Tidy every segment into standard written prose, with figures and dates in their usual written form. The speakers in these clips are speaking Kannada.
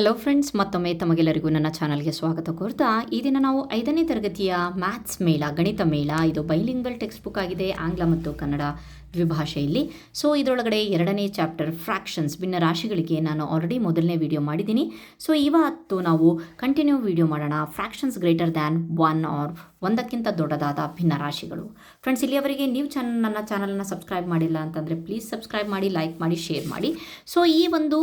ಹಲೋ ಫ್ರೆಂಡ್ಸ್, ಮತ್ತೊಮ್ಮೆ ತಮಗೆಲ್ಲರಿಗೂ ನನ್ನ ಚಾನಲ್ಗೆ ಸ್ವಾಗತ ಕೋರ್ತಾ ಈ ದಿನ ನಾವು 5ನೇ ತರಗತಿಯ ಮ್ಯಾಥ್ಸ್ ಮೇಳ, ಗಣಿತ ಮೇಳ, ಇದು ಬೈಲಿಂಗ್ವಲ್ ಟೆಕ್ಸ್ಟ್ ಬುಕ್ ಆಗಿದೆ, ಆಂಗ್ಲ ಮತ್ತು ಕನ್ನಡ ದ್ವಿಭಾಷೆಯಲ್ಲಿ. ಸೊ ಇದರೊಳಗಡೆ 2ನೇ ಚಾಪ್ಟರ್ ಫ್ರ್ಯಾಕ್ಷನ್ಸ್, ಭಿನ್ನ ರಾಶಿಗಳಿಗೆ ನಾನು ಆಲ್ರೆಡಿ ಮೊದಲನೇ ವಿಡಿಯೋ ಮಾಡಿದ್ದೀನಿ. ಸೊ ಇವತ್ತು ನಾವು ಕಂಟಿನ್ಯೂ ವಿಡಿಯೋ ಮಾಡೋಣ. ಫ್ರ್ಯಾಕ್ಷನ್ಸ್ ಗ್ರೇಟರ್ ದ್ಯಾನ್ 1 ಆರ್ ಒಂದಕ್ಕಿಂತ ದೊಡ್ಡದಾದ ಭಿನ್ನ ರಾಶಿಗಳು. ಫ್ರೆಂಡ್ಸ್, ಇಲ್ಲಿಯವರೆಗೆ ನೀವು ನನ್ನ ಚಾನಲನ್ನು ಸಬ್ಸ್ಕ್ರೈಬ್ ಮಾಡಿಲ್ಲ ಅಂತಂದರೆ ಪ್ಲೀಸ್ ಸಬ್ಸ್ಕ್ರೈಬ್ ಮಾಡಿ, ಲೈಕ್ ಮಾಡಿ, ಶೇರ್ ಮಾಡಿ. ಸೊ ಈ ಒಂದು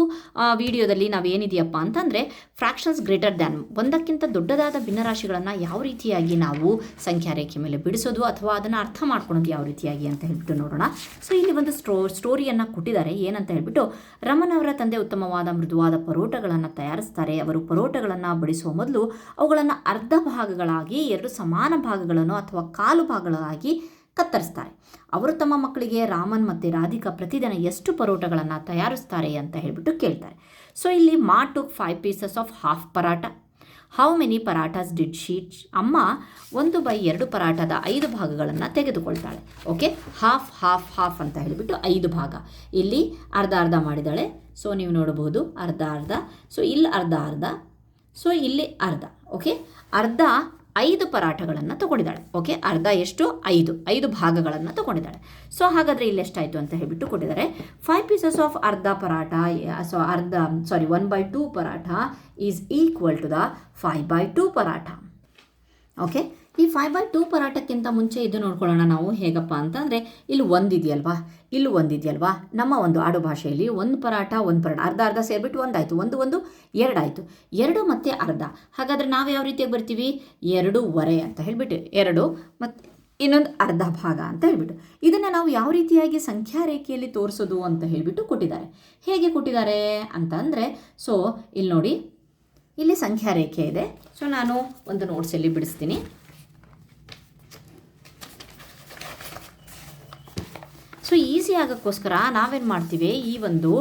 ವಿಡಿಯೋದಲ್ಲಿ ನಾವೇನಿದೆಯಪ್ಪ ಅಂತಂದರೆ ಫ್ರ್ಯಾಕ್ಷನ್ಸ್ ಗ್ರೇಟರ್ ದ್ಯಾನ್, ಒಂದಕ್ಕಿಂತ ದೊಡ್ಡದಾದ ಭಿನ್ನರಾಶಿಗಳನ್ನು ಯಾವ ರೀತಿಯಾಗಿ ನಾವು ಸಂಖ್ಯಾ ರೇಖೆ ಮೇಲೆ ಬಿಡಿಸೋದು ಅಥವಾ ಅದನ್ನು ಅರ್ಥ ಮಾಡ್ಕೊಳೋದು ಯಾವ ರೀತಿಯಾಗಿ ಅಂತ ಹೇಳ್ಬಿಟ್ಟು ನೋಡೋಣ. ಸೊ ಇಲ್ಲಿ ಒಂದು ಸ್ಟೋರಿಯನ್ನು ಕೊಟ್ಟಿದ್ದಾರೆ. ಏನಂತ ಹೇಳ್ಬಿಟ್ಟು, ರಮನ್ ಅವರ ತಂದೆ ಉತ್ತಮವಾದ ಮೃದುವಾದ ಪರೋಟಗಳನ್ನು ತಯಾರಿಸ್ತಾರೆ. ಅವರು ಪರೋಟಗಳನ್ನು ಬಡಿಸುವ ಮೊದಲು ಅವುಗಳನ್ನು ಅರ್ಧ ಭಾಗಗಳಾಗಿ 2 ಸಮಾನ ಭಾಗಗಳನ್ನು ಅಥವಾ ಕಾಲು ಭಾಗಗಳಾಗಿ ಕತ್ತರಿಸ್ತಾರೆ. ಅವರು ತಮ್ಮ ಮಕ್ಕಳಿಗೆ ರಾಮನ್ ಮತ್ತು ರಾಧಿಕಾ ಪ್ರತಿದಿನ ಎಷ್ಟು ಪರೋಟಗಳನ್ನು ತಯಾರಿಸ್ತಾರೆ ಅಂತ ಹೇಳ್ಬಿಟ್ಟು ಕೇಳ್ತಾರೆ. ಸೊ ಇಲ್ಲಿ ma took 5 pieces of half paratha. How many parathas did she? ಅಮ್ಮ 1/2 ಪರಾಟದ 5 ಭಾಗಗಳನ್ನು ತೆಗೆದುಕೊಳ್ತಾಳೆ. ಓಕೆ, ಹಾಫ್ ಹಾಫ್ ಹಾಫ್ ಅಂತ ಹೇಳಿಬಿಟ್ಟು 5 ಭಾಗ. ಇಲ್ಲಿ ಅರ್ಧ ಅರ್ಧ ಮಾಡಿದ್ದಾಳೆ. ಸೊ ನೀವು ನೋಡಬಹುದು ಅರ್ಧ ಅರ್ಧ. ಸೊ ಇಲ್ಲಿ ಅರ್ಧ ಅರ್ಧ. ಸೊ ಇಲ್ಲಿ ಅರ್ಧ. ಓಕೆ, ಅರ್ಧ 5 ಪರಾಟಗಳನ್ನು ತೊಗೊಂಡಿದ್ದಾಳೆ. ಓಕೆ, ಅರ್ಧ ಎಷ್ಟು? 5 ಭಾಗಗಳನ್ನು ತೊಗೊಂಡಿದ್ದಾಳೆ. ಸೊ ಹಾಗಾದರೆ ಇಲ್ಲಿ ಎಷ್ಟಾಯಿತು ಅಂತ ಹೇಳಿಬಿಟ್ಟು ಕೊಟ್ಟಿದ್ದಾರೆ. 5 ಪೀಸಸ್ ಆಫ್ ಅರ್ಧ paratha, 1/2 paratha is equal to the 5/2 paratha. Okay, ಈ 5/2 ಪರಾಟಕ್ಕಿಂತ ಮುಂಚೆ ಇದು ನೋಡ್ಕೊಳ್ಳೋಣ ನಾವು. ಹೇಗಪ್ಪ ಅಂತಂದರೆ, ಇಲ್ಲಿ ಒಂದಿದೆಯಲ್ವಾ, ನಮ್ಮ ಒಂದು ಆಡು ಭಾಷೆಯಲ್ಲಿ ಒಂದು ಪರಾಟ ಅರ್ಧ ಅರ್ಧ ಸೇರಿಬಿಟ್ಟು ಒಂದಾಯಿತು, 1 2 ಆಯಿತು. 2 ಮತ್ತು ಅರ್ಧ. ಹಾಗಾದರೆ ನಾವು ಯಾವ ರೀತಿಯಾಗಿ ಬರ್ತೀವಿ? 2/2 ಅಂತ ಹೇಳಿಬಿಟ್ಟು 2 ಮತ್ತು ಇನ್ನೊಂದು ಅರ್ಧ ಭಾಗ ಅಂತ ಹೇಳಿಬಿಟ್ಟು ಇದನ್ನು ನಾವು ಯಾವ ರೀತಿಯಾಗಿ ಸಂಖ್ಯಾ ರೇಖೆಯಲ್ಲಿ ತೋರಿಸೋದು ಅಂತ ಹೇಳಿಬಿಟ್ಟು ಕೊಟ್ಟಿದ್ದಾರೆ. ಹೇಗೆ ಕೊಟ್ಟಿದ್ದಾರೆ ಅಂತ ಅಂದರೆ, ಸೊ ಇಲ್ಲಿ ನೋಡಿ, ಇಲ್ಲಿ ಸಂಖ್ಯಾ ರೇಖೆ ಇದೆ. ಸೊ ನಾನು ಒಂದು ನೋಟ್ಸಲ್ಲಿ ಬಿಡಿಸ್ತೀನಿ. ಸೊ ಈಸಿ ಆಗೋಕ್ಕೋಸ್ಕರ ನಾವೇನು ಮಾಡ್ತೀವಿ, ಈ ಒಂದು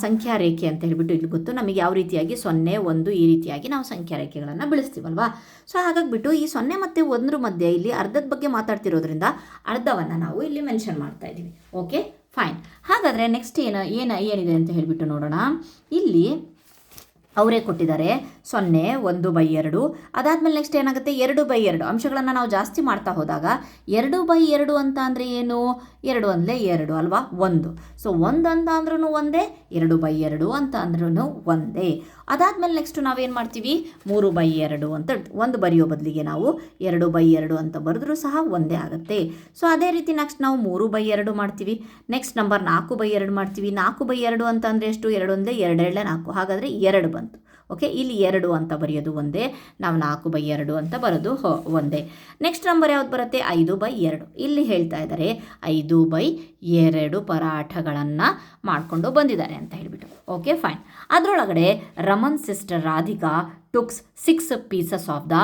ಸಂಖ್ಯಾ ರೇಖೆ ಅಂತ ಹೇಳಿಬಿಟ್ಟು ಇಲ್ಲಿ ಗೊತ್ತು ನಮಗೆ ಯಾವ ರೀತಿಯಾಗಿ 0 1 ಈ ರೀತಿಯಾಗಿ ನಾವು ಸಂಖ್ಯಾ ರೇಖೆಗಳನ್ನು ಬೆಳೆಸ್ತೀವಲ್ವಾ. ಸೊ ಹಾಗಾಗಿಬಿಟ್ಟು ಈ 0 ಮತ್ತು 1 ಮಧ್ಯೆ ಇಲ್ಲಿ ಅರ್ಧದ ಬಗ್ಗೆ ಮಾತಾಡ್ತಿರೋದ್ರಿಂದ ಅರ್ಧವನ್ನು ನಾವು ಇಲ್ಲಿ ಮೆನ್ಷನ್ ಮಾಡ್ತಾ ಇದ್ದೀವಿ. Okay, fine. ಹಾಗಾದರೆ ನೆಕ್ಸ್ಟ್ ಏನಿದೆ ಅಂತ ಹೇಳಿಬಿಟ್ಟು ನೋಡೋಣ. ಇಲ್ಲಿ ಅವರೇ ಕೊಟ್ಟಿದ್ದಾರೆ 0 1/2. ಅದಾದಮೇಲೆ ನೆಕ್ಸ್ಟ್ ಏನಾಗುತ್ತೆ? 2/2 ಅಂಶಗಳನ್ನು ನಾವು ಜಾಸ್ತಿ ಮಾಡ್ತಾ ಹೋದಾಗ 2/2 ಅಂತ ಅಂದರೆ ಏನು? 2 ಅಂದರೆ 2 ಅಲ್ವಾ, 1. ಸೊ 1 ಅಂತ ಅಂದ್ರೂ ಒಂದೇ, 2/2 ಅಂತ ಅಂದ್ರೂ ಒಂದೇ. ಅದಾದಮೇಲೆ ನೆಕ್ಸ್ಟ್ ನಾವೇನು ಮಾಡ್ತೀವಿ? 3/2 ಅಂತ 1 ಬರೆಯೋ ಬದಲಿಗೆ ನಾವು 2/2 ಅಂತ ಬರೆದ್ರೂ ಸಹ ಒಂದೇ ಆಗುತ್ತೆ. ಸೊ ಅದೇ ರೀತಿ ನೆಕ್ಸ್ಟ್ ನಾವು 3/2 ಮಾಡ್ತೀವಿ. ನೆಕ್ಸ್ಟ್ ನಂಬರ್ 4/2 ಮಾಡ್ತೀವಿ. 4/2 ಅಂತ ಅಂದರೆ ಎಷ್ಟು? 2 ಅಂದರೆ 2 4. ಹಾಗಾದರೆ 2 ಬಂತು. ಓಕೆ, ಇಲ್ಲಿ 2 ಅಂತ ಬರೆಯೋದು ಒಂದೇ, ನಾವು 4/2 ಅಂತ ಬರೋದು ಒಂದೇ. ನೆಕ್ಸ್ಟ್ ನಂಬರ್ ಯಾವ್ದು ಬರುತ್ತೆ? 5/2. ಇಲ್ಲಿ ಹೇಳ್ತಾ ಇದ್ದಾರೆ 5/2 ಪರಾಠಗಳನ್ನು ಮಾಡಿಕೊಂಡು ಬಂದಿದ್ದಾರೆ ಅಂತ ಹೇಳಿಬಿಟ್ಟು. Okay, fine. ಅದರೊಳಗಡೆ Raman sister Radhika took 6 pieces of the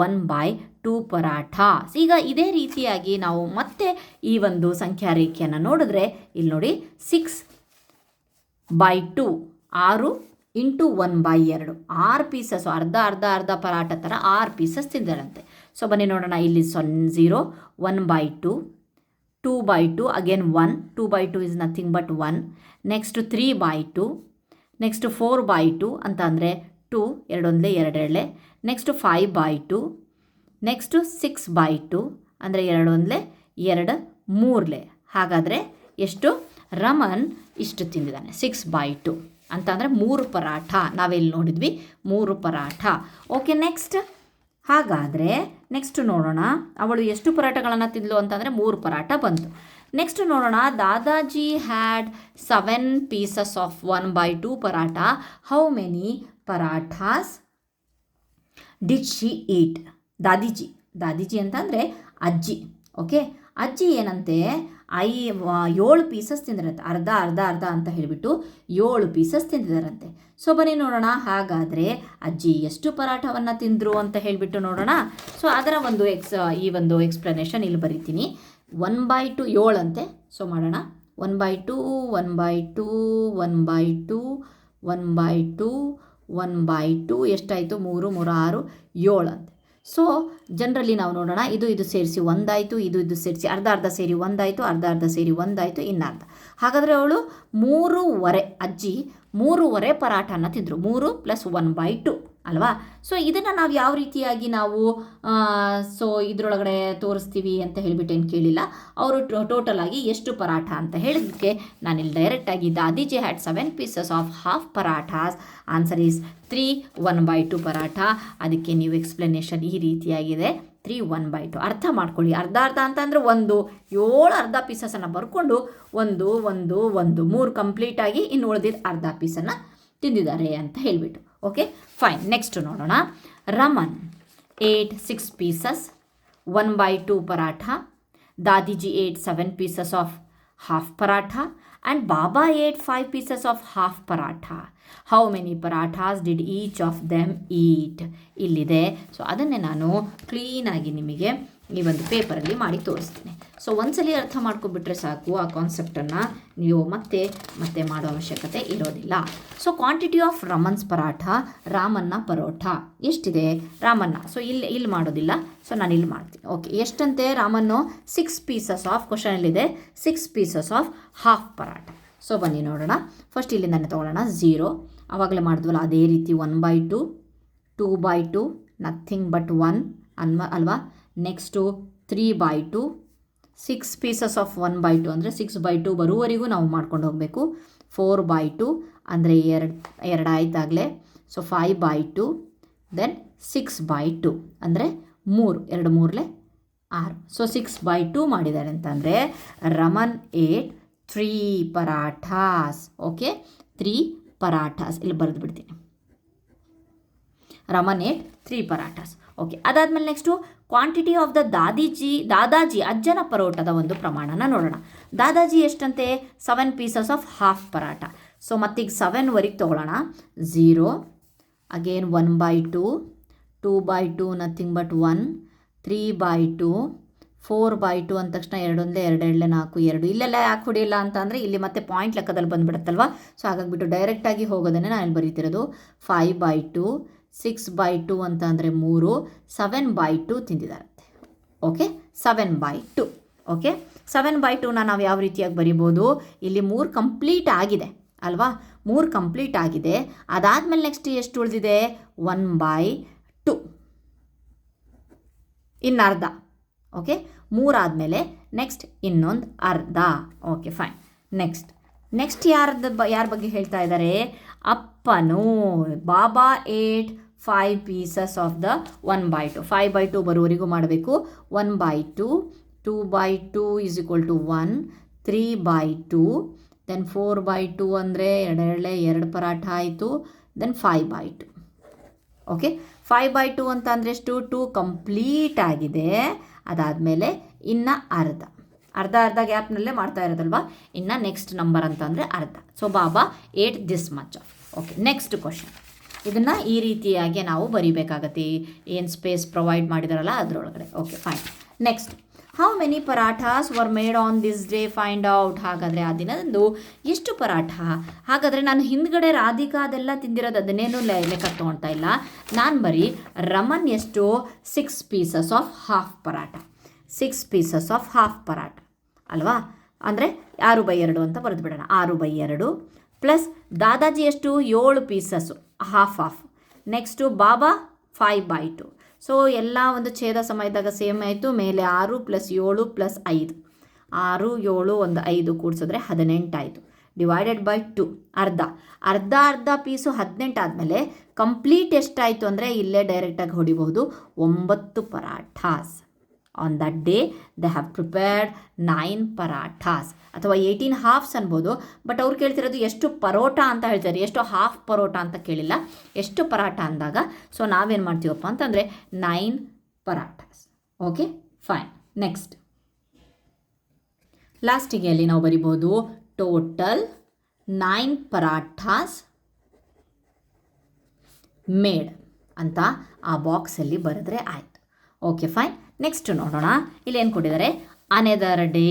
1/2 paratha. ಈಗ ಇದೇ ರೀತಿಯಾಗಿ ನಾವು ಮತ್ತೆ ಈ ಒಂದು ಸಂಖ್ಯಾ ರೇಖೆಯನ್ನು ನೋಡಿದ್ರೆ ಇಲ್ಲಿ ನೋಡಿ, 6/2 6 ಇಂಟು 1/2 6 ಪೀಸಸ್, ಅರ್ಧ ಅರ್ಧ ಅರ್ಧ ಪರಾಟ ಥರ 6 ಪೀಸಸ್ ತಿಂದರಂತೆ. ಸೊ ಬನ್ನಿ ನೋಡೋಣ. ಇಲ್ಲಿ 0 1/2 2/2 again 1 2/2 is nothing but 1. Next 3/2. Next 4/2 ಅಂತ ಅಂದರೆ 2 2 ಒಂದಲೇ 2 2. ನೆಕ್ಸ್ಟ್ 5/2. ನೆಕ್ಸ್ಟು 6/2 ಅಂದರೆ 2 ಒಂದಲೇ 2 3. ಹಾಗಾದರೆ ಎಷ್ಟು? ರಮನ್ ಇಷ್ಟು ತಿಂದಿದ್ದಾನೆ, 6/2 ಅಂತ ಅಂದರೆ 3 ಪರಾಠ. ನಾವೆಲ್ಲಿ ನೋಡಿದ್ವಿ? 3 ಪರಾಠ. ಓಕೆ, ನೆಕ್ಸ್ಟ್ ಹಾಗಾದರೆ ನೆಕ್ಸ್ಟ್ ನೋಡೋಣ, ಅವಳು ಎಷ್ಟು ಪರಾಠಗಳನ್ನು ತಿಂದಳು ಅಂತಂದರೆ 3 ಪರಾಠ ಬಂತು. ನೆಕ್ಸ್ಟ್ ನೋಡೋಣ, Dadaji had 7 pieces of 1/2 paratha. How many parathas did she eat? Dadiji ಅಂತಂದರೆ ಅಜ್ಜಿ. ಓಕೆ, ಅಜ್ಜಿ ಏನಂತೆ 7 ಪೀಸಸ್ ತಿಂದಿರಂತೆ. ಅರ್ಧ ಅರ್ಧ ಅರ್ಧ ಅಂತ ಹೇಳಿಬಿಟ್ಟು 7 ಪೀಸಸ್ ತಿಂದಿದ್ದಾರಂತೆ. ಸೊ ಬನ್ನಿ ನೋಡೋಣ, ಹಾಗಾದರೆ ಅಜ್ಜಿ ಎಷ್ಟು ಪರಾಠವನ್ನು ತಿಂದರು ಅಂತ ಹೇಳಿಬಿಟ್ಟು ನೋಡೋಣ. ಸೊ ಅದರ ಒಂದು ಈ ಒಂದು ಎಕ್ಸ್ಪ್ಲನೇಷನ್ ಇಲ್ಲಿ ಬರೀತೀನಿ. 1/2 7 ಅಂತೆ. ಸೊ ಮಾಡೋಣ, 1/2 1/2 1/2 1/2 1/2 ಎಷ್ಟಾಯಿತು? 3 3 6 7 ಅಂತೆ. ಸೊ ಜನರಲಿ ನಾವು ನೋಡೋಣ, ಇದು ಸೇರಿಸಿ 1 ಆಯಿತು, ಇದು ಸೇರಿಸಿ ಅರ್ಧ ಅರ್ಧ ಸೇರಿ 1 ಆಯಿತು, ಅರ್ಧ ಅರ್ಧ ಸೇರಿ 1 ಆಯಿತು, ಇನ್ನು ಅರ್ಧ. ಹಾಗಾದರೆ ಅವಳು 3/2 ಅಜ್ಜಿ 3.5 ಪರಾಠನ ತಿಂದರು. 3 + 1/2 ಅಲ್ವಾ. ಸೊ ಇದನ್ನು ನಾವು ಯಾವ ರೀತಿಯಾಗಿ ನಾವು ಇದರೊಳಗಡೆ ತೋರಿಸ್ತೀವಿ ಅಂತ ಹೇಳಿಬಿಟ್ಟು ಏನು ಕೇಳಿಲ್ಲ. ಅವರು ಟೋಟಲ್ ಆಗಿ ಎಷ್ಟು ಪರಾಠ ಅಂತ ಹೇಳಿದ್ದಕ್ಕೆ ನಾನಿಲ್ಲಿ ಡೈರೆಕ್ಟಾಗಿ Dadiji had 7 pieces of half parathas. Answer is 3 1/2 paratha. ಅದಕ್ಕೆ ನೀವು ಎಕ್ಸ್ಪ್ಲನೇಷನ್ ಈ ರೀತಿಯಾಗಿದೆ, 3 1/2. ಅರ್ಥ ಮಾಡ್ಕೊಳ್ಳಿ. ಅರ್ಧ ಅಂತಂದರೆ 7 ಅರ್ಧ ಪೀಸಸನ್ನು ಬರ್ಕೊಂಡು 1 3 ಕಂಪ್ಲೀಟಾಗಿ ಇನ್ನು ಉಳಿದಿದ್ದು ಅರ್ಧ ಪೀಸನ್ನು ತಿಂದಿದ್ದಾರೆ ಅಂತ ಹೇಳಿಬಿಟ್ಟು. Okay fine. ನೆಕ್ಸ್ಟ್ ನೋಡೋಣ. Raman ate 6 pieces 1/2 paratha. Dadiji ate 7 pieces of half paratha and Baba ate 5 pieces of half paratha. How many parathas did each of them eat ಇಲ್ಲಿದೆ. ಸೊ ಅದನ್ನೇ ನಾನು ಕ್ಲೀನಾಗಿ ನಿಮಗೆ ಈ ಒಂದು ಪೇಪರಲ್ಲಿ ಮಾಡಿ ತೋರಿಸ್ತೀನಿ. ಸೊ ಒಂದ್ಸಲಿ ಅರ್ಥ ಮಾಡ್ಕೊಬಿಟ್ರೆ ಸಾಕು, ಆ ಕಾನ್ಸೆಪ್ಟನ್ನು ನೀವು ಮತ್ತೆ ಮಾಡೋ ಅವಶ್ಯಕತೆ ಇರೋದಿಲ್ಲ. So quantity of Raman's paratha, ರಾಮನ್ನ ಪರೋಠ ಎಷ್ಟಿದೆ ರಾಮನ್ನ. ಸೊ ಇಲ್ಲಿ ಮಾಡೋದಿಲ್ಲ, ಸೊ ನಾನು ಇಲ್ಲಿ ಮಾಡ್ತೀನಿ. ಓಕೆ, ಎಷ್ಟಂತೆ ರಾಮನ್ನು 6 pieces ಆಫ್, ಕ್ವಶನಲ್ಲಿದೆ 6 pieces of half paratha. So ಬನ್ನಿ ನೋಡೋಣ. ಫಸ್ಟ್ ಇಲ್ಲಿಂದಾನೆ ತೊಗೊಳ್ಳೋಣ. 0 ಆವಾಗಲೇ ಮಾಡಿದ್ವಲ್ಲ ಅದೇ ರೀತಿ 1/2 2/2 ನಥಿಂಗ್ ಬಟ್ 1 ಅಲ್ವಾ. ನೆಕ್ಸ್ಟು 3/2 6 pieces ಆಫ್ 1/2 ಅಂದರೆ 6/2 ಬರುವವರೆಗೂ ನಾವು ಮಾಡ್ಕೊಂಡು ಹೋಗಬೇಕು. 4/2 ಅಂದರೆ 2 ಆಯ್ತಾಗಲೇ. ಸೊ 5/2 ದೆನ್ 6/2 ಅಂದರೆ 3 2 3 6. ಸೊ 6/2 ಮಾಡಿದ್ದಾರೆ ಅಂತಂದರೆ ರಮನ್ ಏಟ್ 3 ಪರಾಠಾಸ್. ಓಕೆ, 3 ಪರಾಠಾಸ್ ಇಲ್ಲಿ ಬರೆದು ಬಿಡ್ತೀನಿ. ರಮನ್ ಏಟ್ 3 ಪರಾಠಾಸ್. ಓಕೆ, ಅದಾದಮೇಲೆ next quantity of the Dadaji ಅಜ್ಜನ ಪರೋಟದ ಒಂದು ಪ್ರಮಾಣನ ನೋಡೋಣ. ದಾದಾಜಿ ಎಷ್ಟಂತೆ 7 pieces of half paratha. So ಮತ್ತೀಗ 7ವರೆಗೆ ತೊಗೊಳ್ಳೋಣ. 0 ಅಗೇನ್ 1/2 2/2 ನಥಿಂಗ್ ಬಟ್ 1 3/2 4/2 ಅಂದ ತಕ್ಷಣ 2 1 2 2 4 2 ಇಲ್ಲೆಲ್ಲ ಯಾಕೆ ಹೊಡಿಲ್ಲ ಅಂತ ಅಂದರೆ ಇಲ್ಲಿ ಮತ್ತೆ ಪಾಯಿಂಟ್ ಲೆಕ್ಕದಲ್ಲಿ ಬಂದುಬಿಡುತ್ತಲ್ವ. ಸೊ ಹಾಗಾಗಿಬಿಟ್ಟು ಡೈರೆಕ್ಟಾಗಿ ಹೋಗೋದನ್ನೇ ನಾನು ಇಲ್ಲಿ ಬರೀತಿರೋದು. 5/2 6/2 ಅಂತ ಅಂದರೆ 3 7/2 ತಿಂದಿದ್ದಾರಂತೆ. ಓಕೆ, 7/2. ಓಕೆ, 7/2ನ ನಾವು ಯಾವ ರೀತಿಯಾಗಿ ಬರಿಬೋದು. ಇಲ್ಲಿ 3 ಕಂಪ್ಲೀಟ್ ಆಗಿದೆ ಅಲ್ವಾ, 3 ಕಂಪ್ಲೀಟ್ ಆಗಿದೆ. ಅದಾದಮೇಲೆ ನೆಕ್ಸ್ಟ್ ಎಷ್ಟು ಉಳಿದಿದೆ 1/2 ಇನ್ನು ಅರ್ಧ. ಓಕೆ, 3 ಆದಮೇಲೆ ನೆಕ್ಸ್ಟ್ ಇನ್ನೊಂದು ಅರ್ಧ. Okay fine. ನೆಕ್ಸ್ಟ್ ಯಾರ ಬಗ್ಗೆ ಹೇಳ್ತಾ ಇದ್ದಾರೆ, ಅಪ್ಪನು. ಬಾಬಾ ಏಟ್ 5 pieces ಆಫ್ ದ 1/2. 5/2 ಬರುವವರೆಗೂ ಮಾಡಬೇಕು. 1/2 2/2 ಈಸ್ ಈಕ್ವಲ್ ಟು 1 3/2 ದೆನ್ 4/2 ಅಂದರೆ 2 2 ಪರಾಠ ಆಯಿತು. ದೆನ್ 5/2. ಓಕೆ, 5/2 ಅಂತ ಅಂದರೆ ಎಷ್ಟು 2 ಕಂಪ್ಲೀಟ್ ಆಗಿದೆ. ಅದಾದಮೇಲೆ ಇನ್ನು ಅರ್ಧ ಗ್ಯಾಪ್ನಲ್ಲೇ ಮಾಡ್ತಾ ಇರೋದಲ್ವ. ಇನ್ನು ನೆಕ್ಸ್ಟ್ ನಂಬರ್ ಅಂತಂದರೆ ಅರ್ಧ. So Baba eight this much of. Okay, next question. ಇದನ್ನು ಈ ರೀತಿಯಾಗಿ ನಾವು ಬರಿಬೇಕಾಗತ್ತೆ, ಏನು ಸ್ಪೇಸ್ ಪ್ರೊವೈಡ್ ಮಾಡಿದಾರಲ್ಲ ಅದರೊಳಗಡೆ. Okay fine. Next, how many parathas were made on this day find out. ಹಾಗಾದರೆ ಆ ದಿನದಂದು ಎಷ್ಟು ಪರಾಠ. ಹಾಗಾದರೆ ನಾನು ಹಿಂದ್ಗಡೆ ರಾಧಿಕಾ ಅದೆಲ್ಲ ತಿಂದಿರೋದು ಅದನ್ನೇನು ಲೆಕ್ಕ ತೊಗೊಳ್ತಾ ಇಲ್ಲ. ನಾನು ಬರೀ ರಮನ್ ಎಷ್ಟು 6 pieces of half paratha. 6 pieces of half paratha ಅಲ್ವಾ. ಅಂದರೆ 6/2 ಅಂತ ಬರೆದು ಬಿಡೋಣ. 6/2 ಪ್ಲಸ್ ದಾದಾಜಿ ಎಷ್ಟು 7 pieces ಹಾಫ್. ನೆಕ್ಸ್ಟು ಬಾಬಾ 5/2. ಸೊ ಎಲ್ಲ ಒಂದು ಛೇದ ಸಮಯದಾಗ ಸೇಮ್ ಆಯಿತು. ಮೇಲೆ 6 + 7 + 5 6 7 1 5 ಕೂಡಿಸಿದ್ರೆ 18 ಆಯಿತು. ಡಿವೈಡೆಡ್ ಬೈ 2 ಅರ್ಧ ಪೀಸು 18 ಆದಮೇಲೆ ಕಂಪ್ಲೀಟ್ ಎಷ್ಟಾಯಿತು ಅಂದರೆ ಇಲ್ಲೇ ಡೈರೆಕ್ಟಾಗಿ ಹೊಡಿಬಹುದು 9 parathas. On that day they have prepared 9 parathas ಅಥವಾ 18 ಹಾಫ್ಸ್ ಅನ್ಬೋದು. ಬಟ್ ಅವ್ರು ಕೇಳ್ತಿರೋದು ಎಷ್ಟು ಪರೋಟ ಅಂತ ಹೇಳ್ತಾರೆ, ಎಷ್ಟು ಹಾಫ್ ಪರೋಟ ಅಂತ ಕೇಳಿಲ್ಲ, ಎಷ್ಟು ಪರಾಠ ಅಂದಾಗ. ಸೊ ನಾವೇನು ಮಾಡ್ತೀವಪ್ಪ ಅಂತಂದರೆ 9 ಪರಾಠಾಸ್. Okay fine. ನೆಕ್ಸ್ಟ್ ಲಾಸ್ಟಿಗೆ ಅಲ್ಲಿ ನಾವು ಬರಿಬೋದು ಟೋಟಲ್ 9 ಪರಾಠಾಸ್ ಮೇಡ್ ಅಂತ ಆ ಬಾಕ್ಸಲ್ಲಿ ಬರೆದ್ರೆ ಆಯಿತು. Okay fine. ನೆಕ್ಸ್ಟ್ ನೋಡೋಣ. ಇಲ್ಲಿ ಏನು ಕೊಟ್ಟಿದ್ದಾರೆ, another day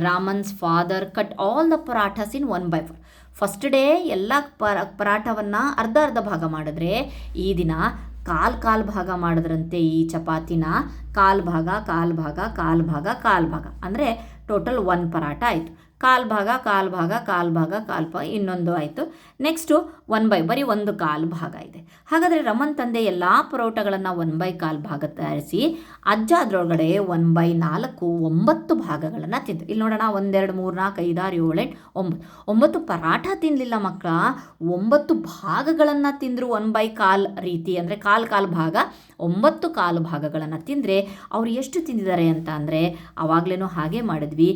Raman's father cut all the parathas in 1/4. First day ಎಲ್ಲ ಪರಾಠವನ್ನು ಅರ್ಧ ಭಾಗ ಮಾಡಿದ್ರೆ, ಈ ದಿನ ಕಾಲು ಭಾಗ ಮಾಡಿದ್ರಂತೆ. ಈ ಚಪಾತಿನ ಕಾಲು ಭಾಗ ಅಂದರೆ ಟೋಟಲ್ 1 ಪರಾಠ ಆಯಿತು. ಕಾಲು ಭಾಗ ಕಾಲು ಭಾಗ ಕಾಲು ಭಾಗ ಕಾಲು ಭಾಗ ಇನ್ನೊಂದು ಆಯಿತು. ನೆಕ್ಸ್ಟು 1/, ಬರೀ ಒಂದು ಕಾಲು ಭಾಗ ಇದೆ. ಹಾಗಾದರೆ ರಮನ್ ತಂದೆ ಎಲ್ಲ ಪರೋಟಗಳನ್ನು 1/, ಕಾಲು ಭಾಗ ತಯಾರಿಸಿ ಅಜ್ಜ ಅದರೊಳಗಡೆ 1/4 9 ಭಾಗಗಳನ್ನು ತಿಂದರು. ಇಲ್ಲಿ ನೋಡೋಣ, 1 2 3 4 5 6 7 8 9 ಪರಾಠ ತಿನ್ನಲಿಲ್ಲ ಮಕ್ಕಳ, 9 ಭಾಗಗಳನ್ನು ತಿಂದರು. 1/4 ರೀತಿ ಅಂದರೆ ಕಾಲು ಭಾಗ 9 ಕಾಲು ಭಾಗಗಳನ್ನು ತಿಂದರೆ ಅವ್ರು ಎಷ್ಟು ತಿಂದಿದ್ದಾರೆ ಅಂತ ಅಂದರೆ ಆವಾಗಲೇ ಹಾಗೆ ಮಾಡಿದ್ವಿ.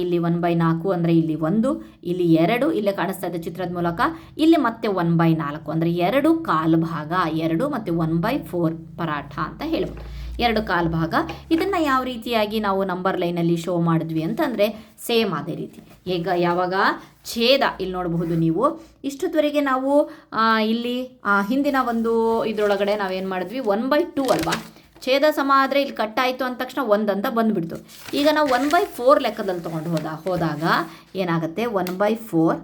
ಇಲ್ಲಿ 1/4 ಅಂದರೆ ಇಲ್ಲಿ 1, ಇಲ್ಲಿ 2, ಇಲ್ಲೇ ಕಾಣಿಸ್ತಾ ಇದೆ ಚಿತ್ರದ ಮೂಲಕ, ಇಲ್ಲಿ ಮತ್ತೆ 1/4 ಅಂದರೆ 2 ಕಾಲು ಭಾಗ, 2 ಮತ್ತು 1/4 ಪರಾಠ ಅಂತ ಹೇಳ್ಬೋದು. 2 ಕಾಲು ಭಾಗ. ಇದನ್ನು ಯಾವ ರೀತಿಯಾಗಿ ನಾವು ನಂಬರ್ ಲೈನಲ್ಲಿ ಶೋ ಮಾಡಿದ್ವಿ ಅಂತಂದರೆ ಸೇಮ್ ಅದೇ ರೀತಿ. ಈಗ ಯಾವಾಗ ಛೇದ ಇಲ್ಲಿ ನೋಡಬಹುದು ನೀವು, ಇಷ್ಟೊತ್ತವರೆಗೆ ನಾವು ಇಲ್ಲಿ ಹಿಂದಿನ ಒಂದು ಇದರೊಳಗಡೆ ನಾವೇನು ಮಾಡಿದ್ವಿ, 1/2 ಅಲ್ವಾ, ಛೇದ ಸಮ ಆದರೆ ಇಲ್ಲಿ ಕಟ್ಟಾಯಿತು ಅಂದ ತಕ್ಷಣ 1 ಅಂತ ಬಂದುಬಿಡ್ತು. ಈಗ ನಾವು 1/4 ಲೆಕ್ಕದಲ್ಲಿ ತೊಗೊಂಡು ಹೋದಾಗ ಏನಾಗುತ್ತೆ, 1/4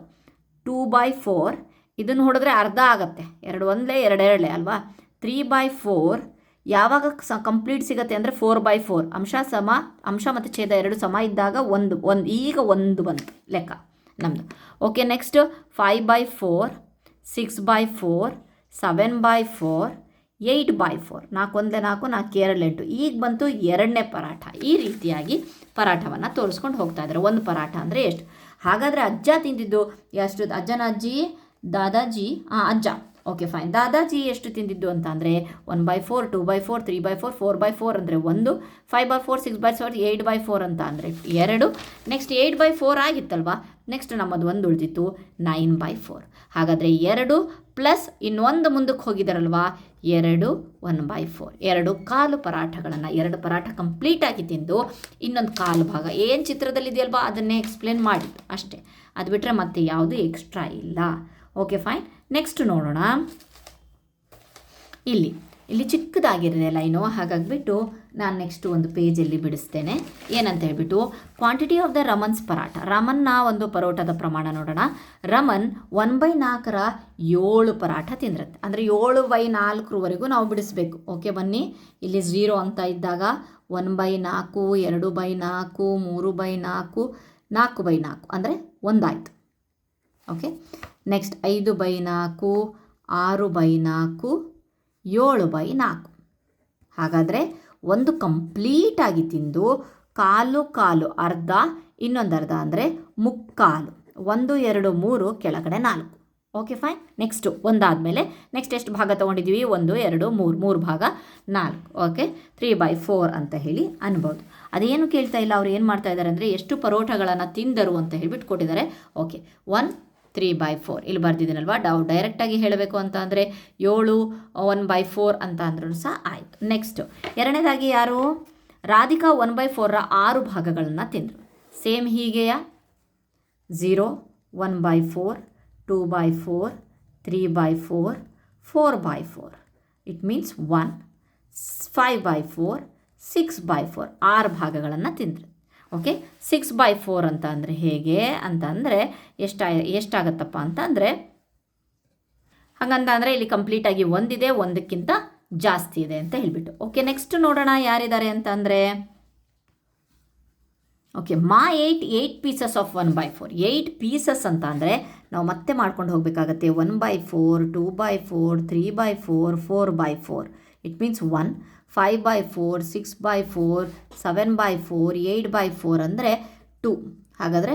2/4 ಇದನ್ನು ಹೊಡೆದ್ರೆ ಅರ್ಧ ಆಗುತ್ತೆ, 2 1 2 2 ಅಲ್ವಾ. 3/4 ಯಾವಾಗ ಕಂಪ್ಲೀಟ್ ಸಿಗುತ್ತೆ ಅಂದರೆ 4/4 ಅಂಶ ಮತ್ತು ಛೇದ 2 ಸಮ ಇದ್ದಾಗ ಈಗ 1 ಬಂತು ಲೆಕ್ಕ ನಮ್ಮದು. ಓಕೆ, ನೆಕ್ಸ್ಟ್ 5/4 6/4 7/4 8/4 4 1 4 4 2 8 ಈಗ ಬಂತು 2ನೇ ಪರಾಠ. ಈ ರೀತಿಯಾಗಿ ಪರಾಠವನ್ನು ತೋರಿಸ್ಕೊಂಡು ಹೋಗ್ತಾ ಇದ್ದಾರೆ. ಒಂದು ಪರಾಠ ಅಂದರೆ ಎಷ್ಟು? ಹಾಗಾದರೆ ಅಜ್ಜ ತಿಂದಿದ್ದು ಎಷ್ಟು? ಅಜ್ಜನ ಅಜ್ಜಿ ದಾದಾಜಿ ಅಜ್ಜ. Okay fine. ದಾದಾಜಿ ಎಷ್ಟು ತಿಂದಿದ್ದು ಅಂತ ಅಂದರೆ 1/4 2/4 3/4 4/4 ಅಂದರೆ 1, 5/4 6/4 8/4 ಅಂತ ಅಂದರೆ 2. ನೆಕ್ಸ್ಟ್ 8/4 ಆಗಿತ್ತಲ್ವಾ, ನೆಕ್ಸ್ಟ್ ನಮ್ಮದು ಒಂದು ಉಳಿದಿತ್ತು 9/4. ಹಾಗಾದರೆ 2 ಪ್ಲಸ್ ಇನ್ನೊಂದು ಮುಂದಕ್ಕೆ ಹೋಗಿದ್ದಾರಲ್ವಾ, 2 1/4 2 ಕಾಲು ಪರಾಠಗಳನ್ನು 2 ಪರಾಠ ಕಂಪ್ಲೀಟಾಗಿ ತಿಂದು ಇನ್ನೊಂದು ಕಾಲು ಭಾಗ ಏನು ಚಿತ್ರದಲ್ಲಿದೆಯಲ್ವಾ ಅದನ್ನೇ ಎಕ್ಸ್ಪ್ಲೇನ್ ಮಾಡಿದ್ದು ಅಷ್ಟೇ. ಅದು ಬಿಟ್ಟರೆ ಮತ್ತೆ ಯಾವುದು ಎಕ್ಸ್ಟ್ರಾ ಇಲ್ಲ. Okay fine. ನೆಕ್ಸ್ಟ್ ನೋಡೋಣ, ಇಲ್ಲಿ ಚಿಕ್ಕದಾಗಿರುತ್ತೆ ಲೈನು, ಹಾಗಾಗಿಬಿಟ್ಟು ನಾನು ನೆಕ್ಸ್ಟ್ ಒಂದು ಪೇಜಲ್ಲಿ ಬಿಡಿಸ್ತೇನೆ. ಏನಂತ ಹೇಳ್ಬಿಟ್ಟು ಕ್ವಾಂಟಿಟಿ ಆಫ್ ದ ರಮನ್ಸ್ ಪರಾಠ, ರಮನ್ನ ಒಂದು ಪರೋಟದ ಪ್ರಮಾಣ ನೋಡೋಣ. ರಮನ್ 1/4 7 ಪರಾಠ ತಿಂದಿರುತ್ತೆ, ಅಂದರೆ 7/4 ನಾವು ಬಿಡಿಸ್ಬೇಕು. ಓಕೆ ಬನ್ನಿ, ಇಲ್ಲಿ 0 ಅಂತ ಇದ್ದಾಗ 1/4 2/4 3/4 4/4 ಅಂದರೆ 1 ಆಯಿತು. Okay, next 5/4 6/4 7/4. ಹಾಗಾದರೆ ಒಂದು ಕಂಪ್ಲೀಟಾಗಿ ತಿಂದು ಕಾಲು ಅರ್ಧ, ಇನ್ನೊಂದು ಅರ್ಧ ಅಂದರೆ ಮುಕ್ಕಾಲು, 1 2 3 ಕೆಳಗಡೆ 4. Okay fine. ನೆಕ್ಸ್ಟು ಒಂದಾದಮೇಲೆ ನೆಕ್ಸ್ಟ್ ಎಷ್ಟು ಭಾಗ ತೊಗೊಂಡಿದ್ದೀವಿ, 1 2 3 ಭಾಗ 4. ಓಕೆ, 3/4 ಅಂತ ಹೇಳಿ ಅನ್ಬೋದು. ಅದೇನು ಕೇಳ್ತಾ ಇಲ್ಲ, ಅವ್ರು ಏನು ಮಾಡ್ತಾ ಇದ್ದಾರೆ ಅಂದರೆ ಎಷ್ಟು ಪರೋಟಗಳನ್ನು ತಿಂದರು ಅಂತ ಹೇಳಿಬಿಟ್ಟು ಕೊಟ್ಟಿದ್ದಾರೆ. ಓಕೆ, 3/4 ಇಲ್ಲಿ ಬರ್ದಿದ್ದೀನಲ್ವಾ, ಡೈರೆಕ್ಟಾಗಿ ಹೇಳಬೇಕು ಅಂತ ಅಂದರೆ 7 1/4 ಅಂತ ಅಂದ್ರೂ ಸಹ ಆಯಿತು. ನೆಕ್ಸ್ಟು ಎರಡನೇದಾಗಿ ಯಾರು, ರಾಧಿಕಾ 1/4 6 ಭಾಗಗಳನ್ನು ತಿಂದರು. ಸೇಮ್ ಹೀಗೆಯಾ, 0 1/4 2/4 3/4 4/4 ಇಟ್ ಮೀನ್ಸ್ 1 5/4 6/4 6 ಭಾಗಗಳನ್ನು ತಿಂದರು. ಓಕೆ, 6/4 ಅಂತ ಅಂದರೆ ಹೇಗೆ ಅಂತ ಅಂದರೆ ಎಷ್ಟಾಗತ್ತಪ್ಪ ಅಂತ ಅಂದರೆ ಹಾಗಂತ ಅಂದರೆ ಇಲ್ಲಿ ಕಂಪ್ಲೀಟಾಗಿ ಒಂದಿದೆ, ಒಂದಕ್ಕಿಂತ ಜಾಸ್ತಿ ಇದೆ ಅಂತ ಹೇಳಿಬಿಟ್ಟು. ಓಕೆ, ನೆಕ್ಸ್ಟ್ ನೋಡೋಣ ಯಾರಿದ್ದಾರೆ ಅಂತ ಅಂದರೆ, ಓಕೆ, ಮಾ 8 ಪೀಸಸ್ ಆಫ್ 1/4 8 ಪೀಸಸ್ ಅಂತ ಅಂದರೆ ನಾವು ಮತ್ತೆ ಮಾಡ್ಕೊಂಡು ಹೋಗಬೇಕಾಗತ್ತೆ. 1/4 2/4 3/4 4/4 ಇಟ್ ಮೀನ್ಸ್ 1 5/4 6/4 7/4 8/4 ಅಂದರೆ 2. ಹಾಗಾದರೆ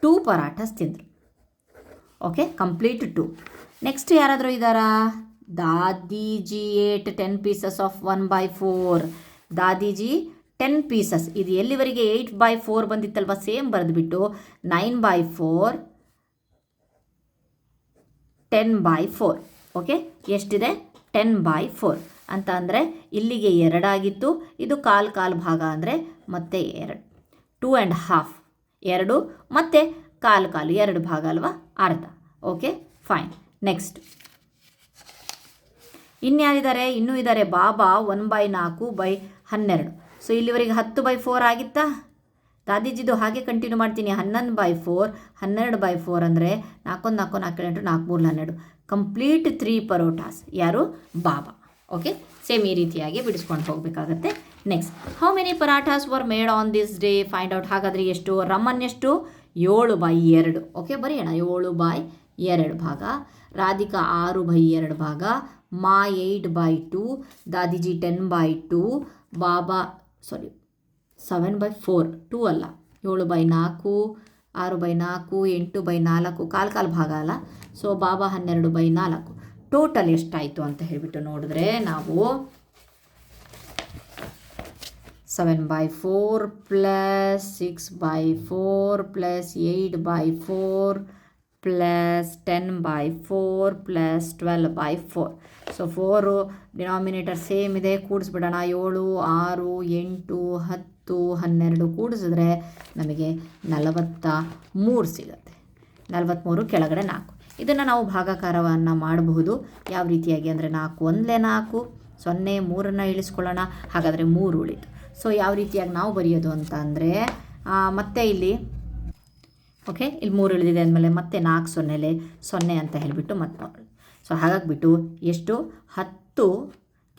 2 ಪರಾಠಸ್ ತಿಂದರು. Okay, complete 2. ನೆಕ್ಸ್ಟ್ ಯಾರಾದರೂ ಇದ್ದಾರಾ, Dadiji 10 pieces of 1/4. Dadiji 10 pieces. ಇದು ಎಲ್ಲಿವರೆಗೆ 8/4 ಬಂದಿತ್ತಲ್ವ, ಸೇಮ್ ಬರೆದುಬಿಟ್ಟು 9/4 10/4. ಓಕೆ, ಎಷ್ಟಿದೆ 10/4 ಅಂತ ಅಂದರೆ ಇಲ್ಲಿಗೆ 2 ಆಗಿತ್ತು, ಇದು ಕಾಲು ಭಾಗ ಅಂದರೆ ಮತ್ತೆ 2 1/2 2 ಮತ್ತು ಕಾಲು 2 ಭಾಗ ಅಲ್ವಾ, ಅರ್ಧ. Okay fine. ನೆಕ್ಸ್ಟ್ ಇನ್ಯಾರಿದ್ದಾರೆ, ಇನ್ನೂ ಇದ್ದಾರೆ, ಬಾಬಾ 1/4/12. ಸೊ ಇಲ್ಲಿವರೆಗೆ 10/4 ಆಗಿತ್ತಾ, ದಾದೀಜಿದು ಹಾಗೆ ಕಂಟಿನ್ಯೂ ಮಾಡ್ತೀನಿ. 11/4 12/4 ಅಂದರೆ 4 1 4 4 8 4 3 12 ಕಂಪ್ಲೀಟ್ 3 ಪರೋಟಾಸ್. ಯಾರು, ಬಾಬಾ. ಓಕೆ, ಸೇಮ್ ಈ ರೀತಿಯಾಗಿ ಬಿಡಿಸ್ಕೊಂಡು ಹೋಗಬೇಕಾಗತ್ತೆ. Next, how many parathas were made on this day, find out. ಹಾಗಾದರೆ ಎಷ್ಟು? ರಮನ್ ಎಷ್ಟು? 7/2. ಓಕೆ, ಬರೆಯೋಣ. 7/2 ಭಾಗ, ರಾಧಿಕಾ 6/2 ಭಾಗ, ಮಾ 8/2, ದಾದಿಜಿ 10/2, ಬಾಬಾ 7/4, 2 ಅಲ್ಲ, 7/4, 6/4, 8/4, ಕಾಲು ಭಾಗ ಅಲ್ಲ. ಸೊ ಬಾಬಾ 12/4. ಟೋಟಲ್ ಎಷ್ಟಾಯಿತು ಅಂತ ಹೇಳಿಬಿಟ್ಟು ನೋಡಿದ್ರೆ ನಾವು 7/4 plus 6/4 plus 8/4 plus 10/4 plus 12/4. So 4 denominator same ಇದೆ, ಕೂಡಿಸ್ಬಿಡೋಣ. 7, 6, 8, 10, 12 ಕೂಡಿಸಿದ್ರೆ ನಮಗೆ 43 ಸಿಗುತ್ತೆ. 43 ಕೆಳಗಡೆ 4. ಇದನ್ನು ನಾವು ಭಾಗಾಕಾರವನ್ನು ಮಾಡಬಹುದು. ಯಾವ ರೀತಿಯಾಗಿ ಅಂದರೆ 4 1 4, 0 3 ಇಳಿಸ್ಕೊಳ್ಳೋಣ. ಹಾಗಾದರೆ 3 ಉಳಿತು. ಸೊ ಯಾವ ರೀತಿಯಾಗಿ ನಾವು ಬರೆಯೋದು ಅಂತ ಅಂದರೆ ಮತ್ತೆ ಇಲ್ಲಿ ಓಕೆ, ಇಲ್ಲಿ 3 ಇಳಿದಿದೆ ಅಂದಮೇಲೆ ಮತ್ತೆ 4 0 ಅಂತ ಹೇಳಿಬಿಟ್ಟು ಮತ್ತೆ ನೋಡೋದು. ಸೊ ಹಾಗಾಗಿಬಿಟ್ಟು ಎಷ್ಟು? 10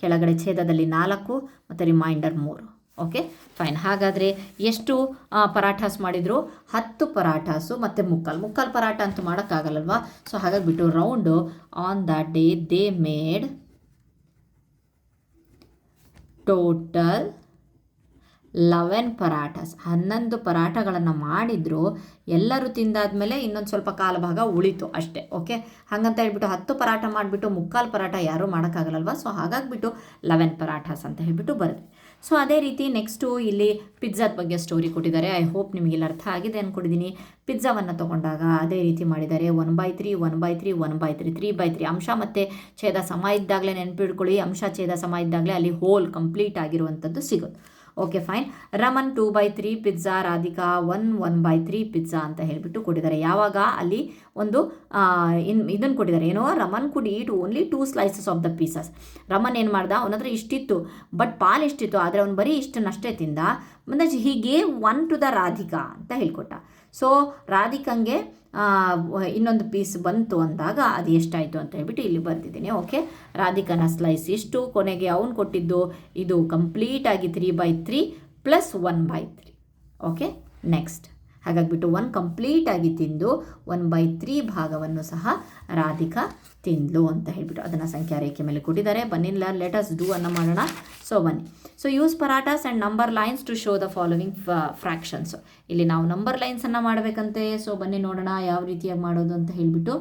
ಕೆಳಗಡೆ ಛೇದದಲ್ಲಿ 4 ಮತ್ತು ರಿಮೈಂಡರ್ 3. Okay, fine. ಹಾಗಾದರೆ ಎಷ್ಟು ಪರಾಠಾಸ್ ಮಾಡಿದರು? 10 ಪರಾಠಾಸು ಮತ್ತು ಮುಕ್ಕಾಲು ಪರಾಠ ಅಂತೂ ಮಾಡೋಕ್ಕಾಗಲ್ಲಲ್ವಾ. ಸೊ ಹಾಗಾಗಿಬಿಟ್ಟು round on the day they made total 11 parathas. 11 ಪರಾಠಗಳನ್ನು ಮಾಡಿದ್ರು. ಎಲ್ಲರೂ ತಿಂದಾದ್ಮೇಲೆ ಇನ್ನೊಂದು ಸ್ವಲ್ಪ ಕಾಲು ಭಾಗ ಉಳಿತು ಅಷ್ಟೇ. ಓಕೆ, ಹಾಗಂತ ಹೇಳ್ಬಿಟ್ಟು 10 ಪರಾಠ ಮಾಡಿಬಿಟ್ಟು ಮುಕ್ಕಾಲು ಪರಾಠ ಯಾರೂ ಮಾಡೋಕ್ಕಾಗಲ್ಲಲ್ವ. ಸೊ ಹಾಗಾಗಿಬಿಟ್ಟು 11 ಪರಾಠಾಸ್ ಅಂತ ಹೇಳ್ಬಿಟ್ಟು ಬರುತ್ತೆ. ಸೊ ಅದೇ ರೀತಿ ನೆಕ್ಸ್ಟು ಇಲ್ಲಿ ಪಿಜ್ಜಾದ ಬಗ್ಗೆ ಸ್ಟೋರಿ ಕೊಟ್ಟಿದ್ದಾರೆ. ಐ ಹೋಪ್ ನಿಮಗೆಲ್ಲ ಅರ್ಥ ಆಗಿದೆ ಅಂದ್ಕೊಂಡಿದ್ದೀನಿ. ಪಿಜ್ಜಾವನ್ನು ತೊಗೊಂಡಾಗ ಅದೇ ರೀತಿ ಮಾಡಿದ್ದಾರೆ. 1/3, 1/3, 1/3, 3/3. ಅಂಶ ಮತ್ತು ಛೇದ ಸಮ ಇದ್ದಾಗಲೇ ನೆನಪಿಡ್ಕೊಳ್ಳಿ. ಅಂಶ ಛೇದ ಸಮ ಇದ್ದಾಗಲೇ ಅಲ್ಲಿ ಹೋಲ್ ಕಂಪ್ಲೀಟ್ ಆಗಿರುವಂಥದ್ದು ಸಿಗೋದು. Okay, fine. Raman 2/3 pizza, Radhika 1/3 pizza ಅಂತ ಹೇಳಿಬಿಟ್ಟು ಕೊಟ್ಟಿದ್ದಾರೆ. ಯಾವಾಗ ಅಲ್ಲಿ ಒಂದು ಇದನ್ನು ಕೊಟ್ಟಿದ್ದಾರೆ, ಏನೋ Raman could eat only 2 slices of the pieces. Raman ಏನು ಮಾಡ್ದ? ಅವನ ಹತ್ರ ಇಷ್ಟಿತ್ತು, ಬಟ್ ಪಾಲ್ ಎಷ್ಟಿತ್ತು, ಆದರೆ ಅವ್ನು ಬರೀ ಇಷ್ಟನ್ನಷ್ಟೇ ತಿಂದ. ಮತ್ತು he gave 1 to the Radhika ಅಂತ ಹೇಳ್ಕೊಟ್ಟ. ಸೊ ರಾಧಿಕಂಗೆ ಇನ್ನೊಂದು ಪೀಸ್ ಬಂತು ಅಂದಾಗ ಅದು ಎಷ್ಟಾಯಿತು ಅಂತ ಹೇಳ್ಬಿಟ್ಟು ಇಲ್ಲಿ ಬರ್ತಿದ್ದೀನಿ. ಓಕೆ, ರಾಧಿಕನ ಸ್ಲೈಸ್ ಇಷ್ಟು, ಕೊನೆಗೆ ಅವನು ಕೊಟ್ಟಿದ್ದು ಇದು ಕಂಪ್ಲೀಟಾಗಿ 3/3 ಪ್ಲಸ್ 1/3. ಓಕೆ, ನೆಕ್ಸ್ಟ್ ಹಾಗಾಗಿಬಿಟ್ಟು 1 ಕಂಪ್ಲೀಟಾಗಿ ತಿಂದು 1/3 ಭಾಗವನ್ನು ಸಹ ರಾಧಿಕಾ ತಿಂದ್ಲು ಅಂತ ಹೇಳ್ಬಿಟ್ಟು ಅದನ್ನು ಸಂಖ್ಯಾ ರೇಖೆ ಮೇಲೆ ಕೊಟ್ಟಿದ್ದಾರೆ. ಬನ್ನಿಲ್ಲ, ಲೆಟ್ ಅಸ್ ಡೂ ಅನ್ನು ಮಾಡೋಣ. ಸೊ ಬನ್ನಿ. So use parathas and number lines to show the following fractions. ಇಲ್ಲಿ ನಾವು ನಂಬರ್ ಲೈನ್ಸನ್ನು ಮಾಡಬೇಕಂತೆ. ಸೊ ಬನ್ನಿ ನೋಡೋಣ ಯಾವ ರೀತಿಯಾಗಿ ಮಾಡೋದು ಅಂತ ಹೇಳಿಬಿಟ್ಟು.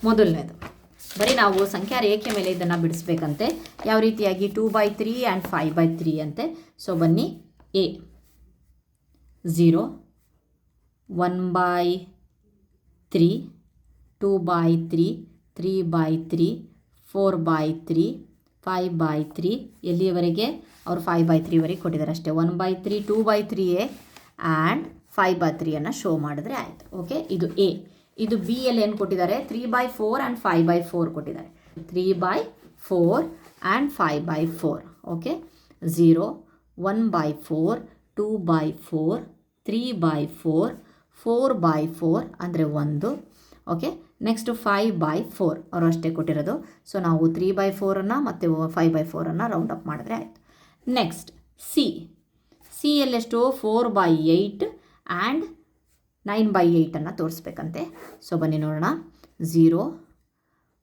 ಮೊದಲನೇದು ಬರೀ ನಾವು ಸಂಖ್ಯಾ ರೇಖೆ ಮೇಲೆ ಇದನ್ನು ಬಿಡಿಸ್ಬೇಕಂತೆ. ಯಾವ ರೀತಿಯಾಗಿ? 2/3 ಆ್ಯಂಡ್ 5/3 ಅಂತೆ. ಸೊ ಬನ್ನಿ. A 0, 1/3, 2/3, 3/3, 4/3, 5/3. ಎಲ್ಲಿಯವರೆಗೆ? ಅವರು 5/3ವರೆಗೆ ಕೊಟ್ಟಿದ್ದಾರೆ ಅಷ್ಟೇ. 1/3, 2/3 ಆ್ಯಂಡ್ 5/3 ಶೋ ಮಾಡಿದ್ರೆ ಆಯಿತು. ಓಕೆ, ಇದು ಎ. ಇದು ಬಿ ಯಲ್ಲಿ ಏನು ಕೊಟ್ಟಿದ್ದಾರೆ? 3/4 ಆ್ಯಂಡ್ 5/4 ಕೊಟ್ಟಿದ್ದಾರೆ. 3/4 ಆ್ಯಂಡ್ 5/4. ಓಕೆ, 0, 1/4, 2/4, 3/4, 4/4 ಅಂದರೆ 1. ಓಕೆ, ನೆಕ್ಸ್ಟು 5/4 ಅವರು ಅಷ್ಟೇ ಕೊಟ್ಟಿರೋದು. ಸೊ ನಾವು 3/4 ಮತ್ತು 5/4 ರೌಂಡ್ ಅಪ್ ಮಾಡಿದ್ರೆ ಆಯಿತು. ನೆಕ್ಸ್ಟ್ ಸಿ ಎಲ್ಲೆಷ್ಟು? 4/8 ಆ್ಯಂಡ್ 9/8 ತೋರಿಸ್ಬೇಕಂತೆ. ಸೊ ಬನ್ನಿ ನೋಡೋಣ. 0,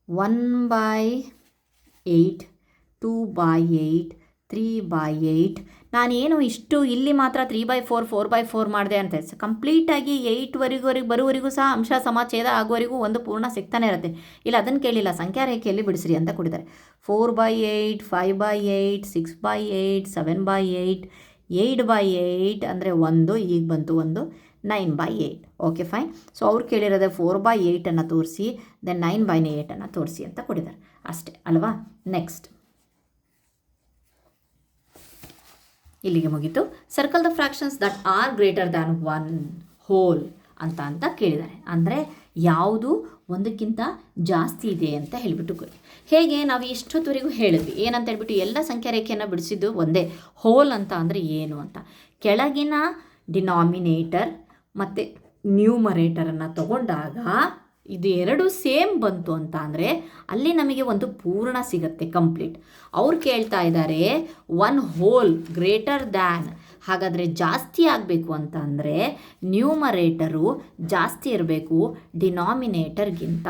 1/8, 2/8, 3/8. ನಾನೇನು ಇಷ್ಟು ಇಲ್ಲಿ ಮಾತ್ರ 3/4, 4/4 ಮಾಡಿದೆ ಅಂತ ಕಂಪ್ಲೀಟಾಗಿ 8ವರೆಗೂ ಬರುವವರೆಗೂ ಸಹ ಅಂಶ ಸಮಛೇದ ಆಗುವವರೆಗೂ ಒಂದು ಪೂರ್ಣ ಸಿಗ್ತಾನೆ ಇರುತ್ತೆ. ಇಲ್ಲ ಅದನ್ನು ಕೇಳಿಲ್ಲ, ಸಂಖ್ಯಾ ರೇಖೆಯಲ್ಲಿ ಬಿಡಿಸ್ರಿ ಅಂತ ಕೊಟ್ಟಿದ್ದಾರೆ. 4/8, 5/8, 6/8, 7/8, 8/8 ಅಂದರೆ 1. ಈಗ ಬಂತು 1. 9/8. Okay, fine. ಸೊ ಅವ್ರು ಕೇಳಿರೋದೆ 4/8 ತೋರಿಸಿ, ದೆನ್ 9/8 ತೋರಿಸಿ ಅಂತ ಕೊಟ್ಟಿದ್ದಾರೆ ಅಷ್ಟೇ ಅಲ್ವಾ. ನೆಕ್ಸ್ಟ್ ಇಲ್ಲಿಗೆ ಮುಗೀತು. Circle the fractions that are greater than 1 whole ಅಂತ ಕೇಳಿದ್ದಾರೆ. ಅಂದರೆ ಯಾವುದು ಒಂದಕ್ಕಿಂತ ಜಾಸ್ತಿ ಇದೆ ಅಂತ ಹೇಳಿಬಿಟ್ಟು ಹೇಗೆ ನಾವು ಇಷ್ಟೊತ್ತವರೆಗೂ ಹೇಳಿದ್ವಿ ಏನಂತ ಹೇಳ್ಬಿಟ್ಟು ಎಲ್ಲ ಸಂಖ್ಯಾ ರೇಖೆಯನ್ನು ಬಿಡಿಸಿದ್ದು ಒಂದೇ. ಹೋಲ್ ಅಂತ ಅಂದರೆ ಏನು ಅಂತ, ಕೆಳಗಿನ ಡಿನಾಮಿನೇಟರ್ ಮತ್ತು ನ್ಯೂಮರೇಟರನ್ನು ತಗೊಂಡಾಗ ಇದು ಎರಡು ಸೇಮ್ ಬಂತು ಅಂತ ಅಂದರೆ ಅಲ್ಲಿ ನಮಗೆ ಒಂದು ಪೂರ್ಣ ಸಿಗುತ್ತೆ, ಕಂಪ್ಲೀಟ್. ಅವ್ರು ಕೇಳ್ತಾ ಇದ್ದಾರೆ 1 ಹೋಲ್ ಗ್ರೇಟರ್ ದ್ಯಾನ್. ಹಾಗಾದರೆ ಜಾಸ್ತಿ ಆಗಬೇಕು ಅಂತ ಅಂದರೆ ನ್ಯೂಮರೇಟರು ಜಾಸ್ತಿ ಇರಬೇಕು ಡಿನಾಮಿನೇಟರ್ಗಿಂತ.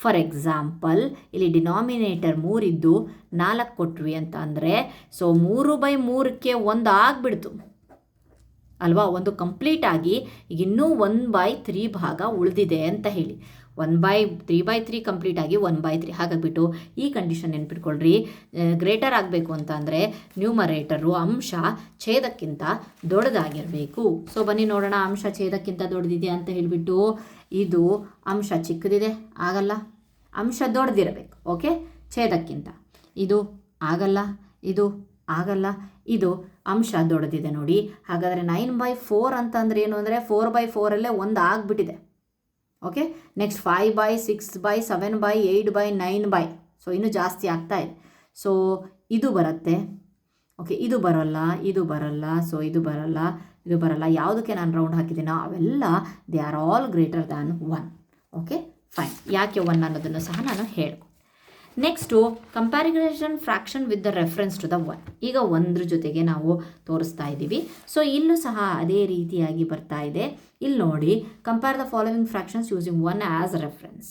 ಫಾರ್ ಎಕ್ಸಾಂಪಲ್ ಇಲ್ಲಿ ಡಿನಾಮಿನೇಟರ್ 3 ಇದ್ದು 4 ಕೊಟ್ವಿ ಅಂತ ಅಂದರೆ ಸೊ 3/3ಕ್ಕೆ 1 ಆಗಿಬಿಡ್ತು ಅಲ್ವಾ, ಒಂದು ಕಂಪ್ಲೀಟ್ ಆಗಿ ಈಗ ಇನ್ನೂ 1/3 ಭಾಗ ಉಳಿದಿದೆ ಅಂತ ಹೇಳಿ. 3/3 ಕಂಪ್ಲೀಟ್ ಆಗಿ 1/3 ಹಾಗಾಗ್ಬಿಟ್ಟು ಈ ಕಂಡೀಷನ್ ನೆನ್ಪಿಟ್ಕೊಳ್ರಿ. ಗ್ರೇಟರ್ ಆಗಬೇಕು ಅಂತ ಅಂದರೆ ನ್ಯೂಮರೇಟರು ಅಂಶ ಛೇದಕ್ಕಿಂತ ದೊಡ್ಡದಾಗಿರಬೇಕು. ಸೊ ಬನ್ನಿ ನೋಡೋಣ, ಅಂಶ ಛೇದಕ್ಕಿಂತ ದೊಡ್ಡದಿದೆ ಅಂತ ಹೇಳಿಬಿಟ್ಟು. ಇದು ಅಂಶ ಚಿಕ್ಕದಿದೆ, ಆಗಲ್ಲ. ಅಂಶ ದೊಡ್ಡದಿರಬೇಕು, ಓಕೆ, ಛೇದಕ್ಕಿಂತ. ಇದು ಆಗಲ್ಲ, ಇದು ಆಗಲ್ಲ, ಇದು ಅಂಶ ದೊಡ್ಡದಿದೆ ನೋಡಿ. ಹಾಗಾದರೆ 9/4 ಅಂತಂದರೆ ಏನು ಅಂದರೆ 4/4 1 ಆಗಿಬಿಟ್ಟಿದೆ. ಓಕೆ, ನೆಕ್ಸ್ಟ್ 5/6/7/8/9 ಸೊ ಇನ್ನೂ ಜಾಸ್ತಿ ಆಗ್ತಾ ಇದೆ. ಸೊ ಇದು ಬರುತ್ತೆ, ಓಕೆ, ಇದು ಬರೋಲ್ಲ, ಇದು ಬರಲ್ಲ, ಸೊ ಇದು ಬರಲ್ಲ, ಇದು ಬರಲ್ಲ. ಯಾವುದಕ್ಕೆ ನಾನು ರೌಂಡ್ ಹಾಕಿದ್ದೀನೋ ಅವೆಲ್ಲ they are all greater than 1. Okay, fine. ಯಾಕೆ 1 ಅನ್ನೋದನ್ನು ಸಹ ನಾನು ಹೇಳ್ಕೊ. Next comparison fraction with the reference to the 1. ಈಗ 1 ಜೊತೆಗೆ ನಾವು ತೋರಿಸ್ತಾ ಇದ್ದೀವಿ. ಸೊ ಇಲ್ಲೂ ಸಹ ಅದೇ ರೀತಿಯಾಗಿ ಬರ್ತಾ ಇದೆ. ಇಲ್ಲಿ ನೋಡಿ, compare the following fractions using 1 as reference.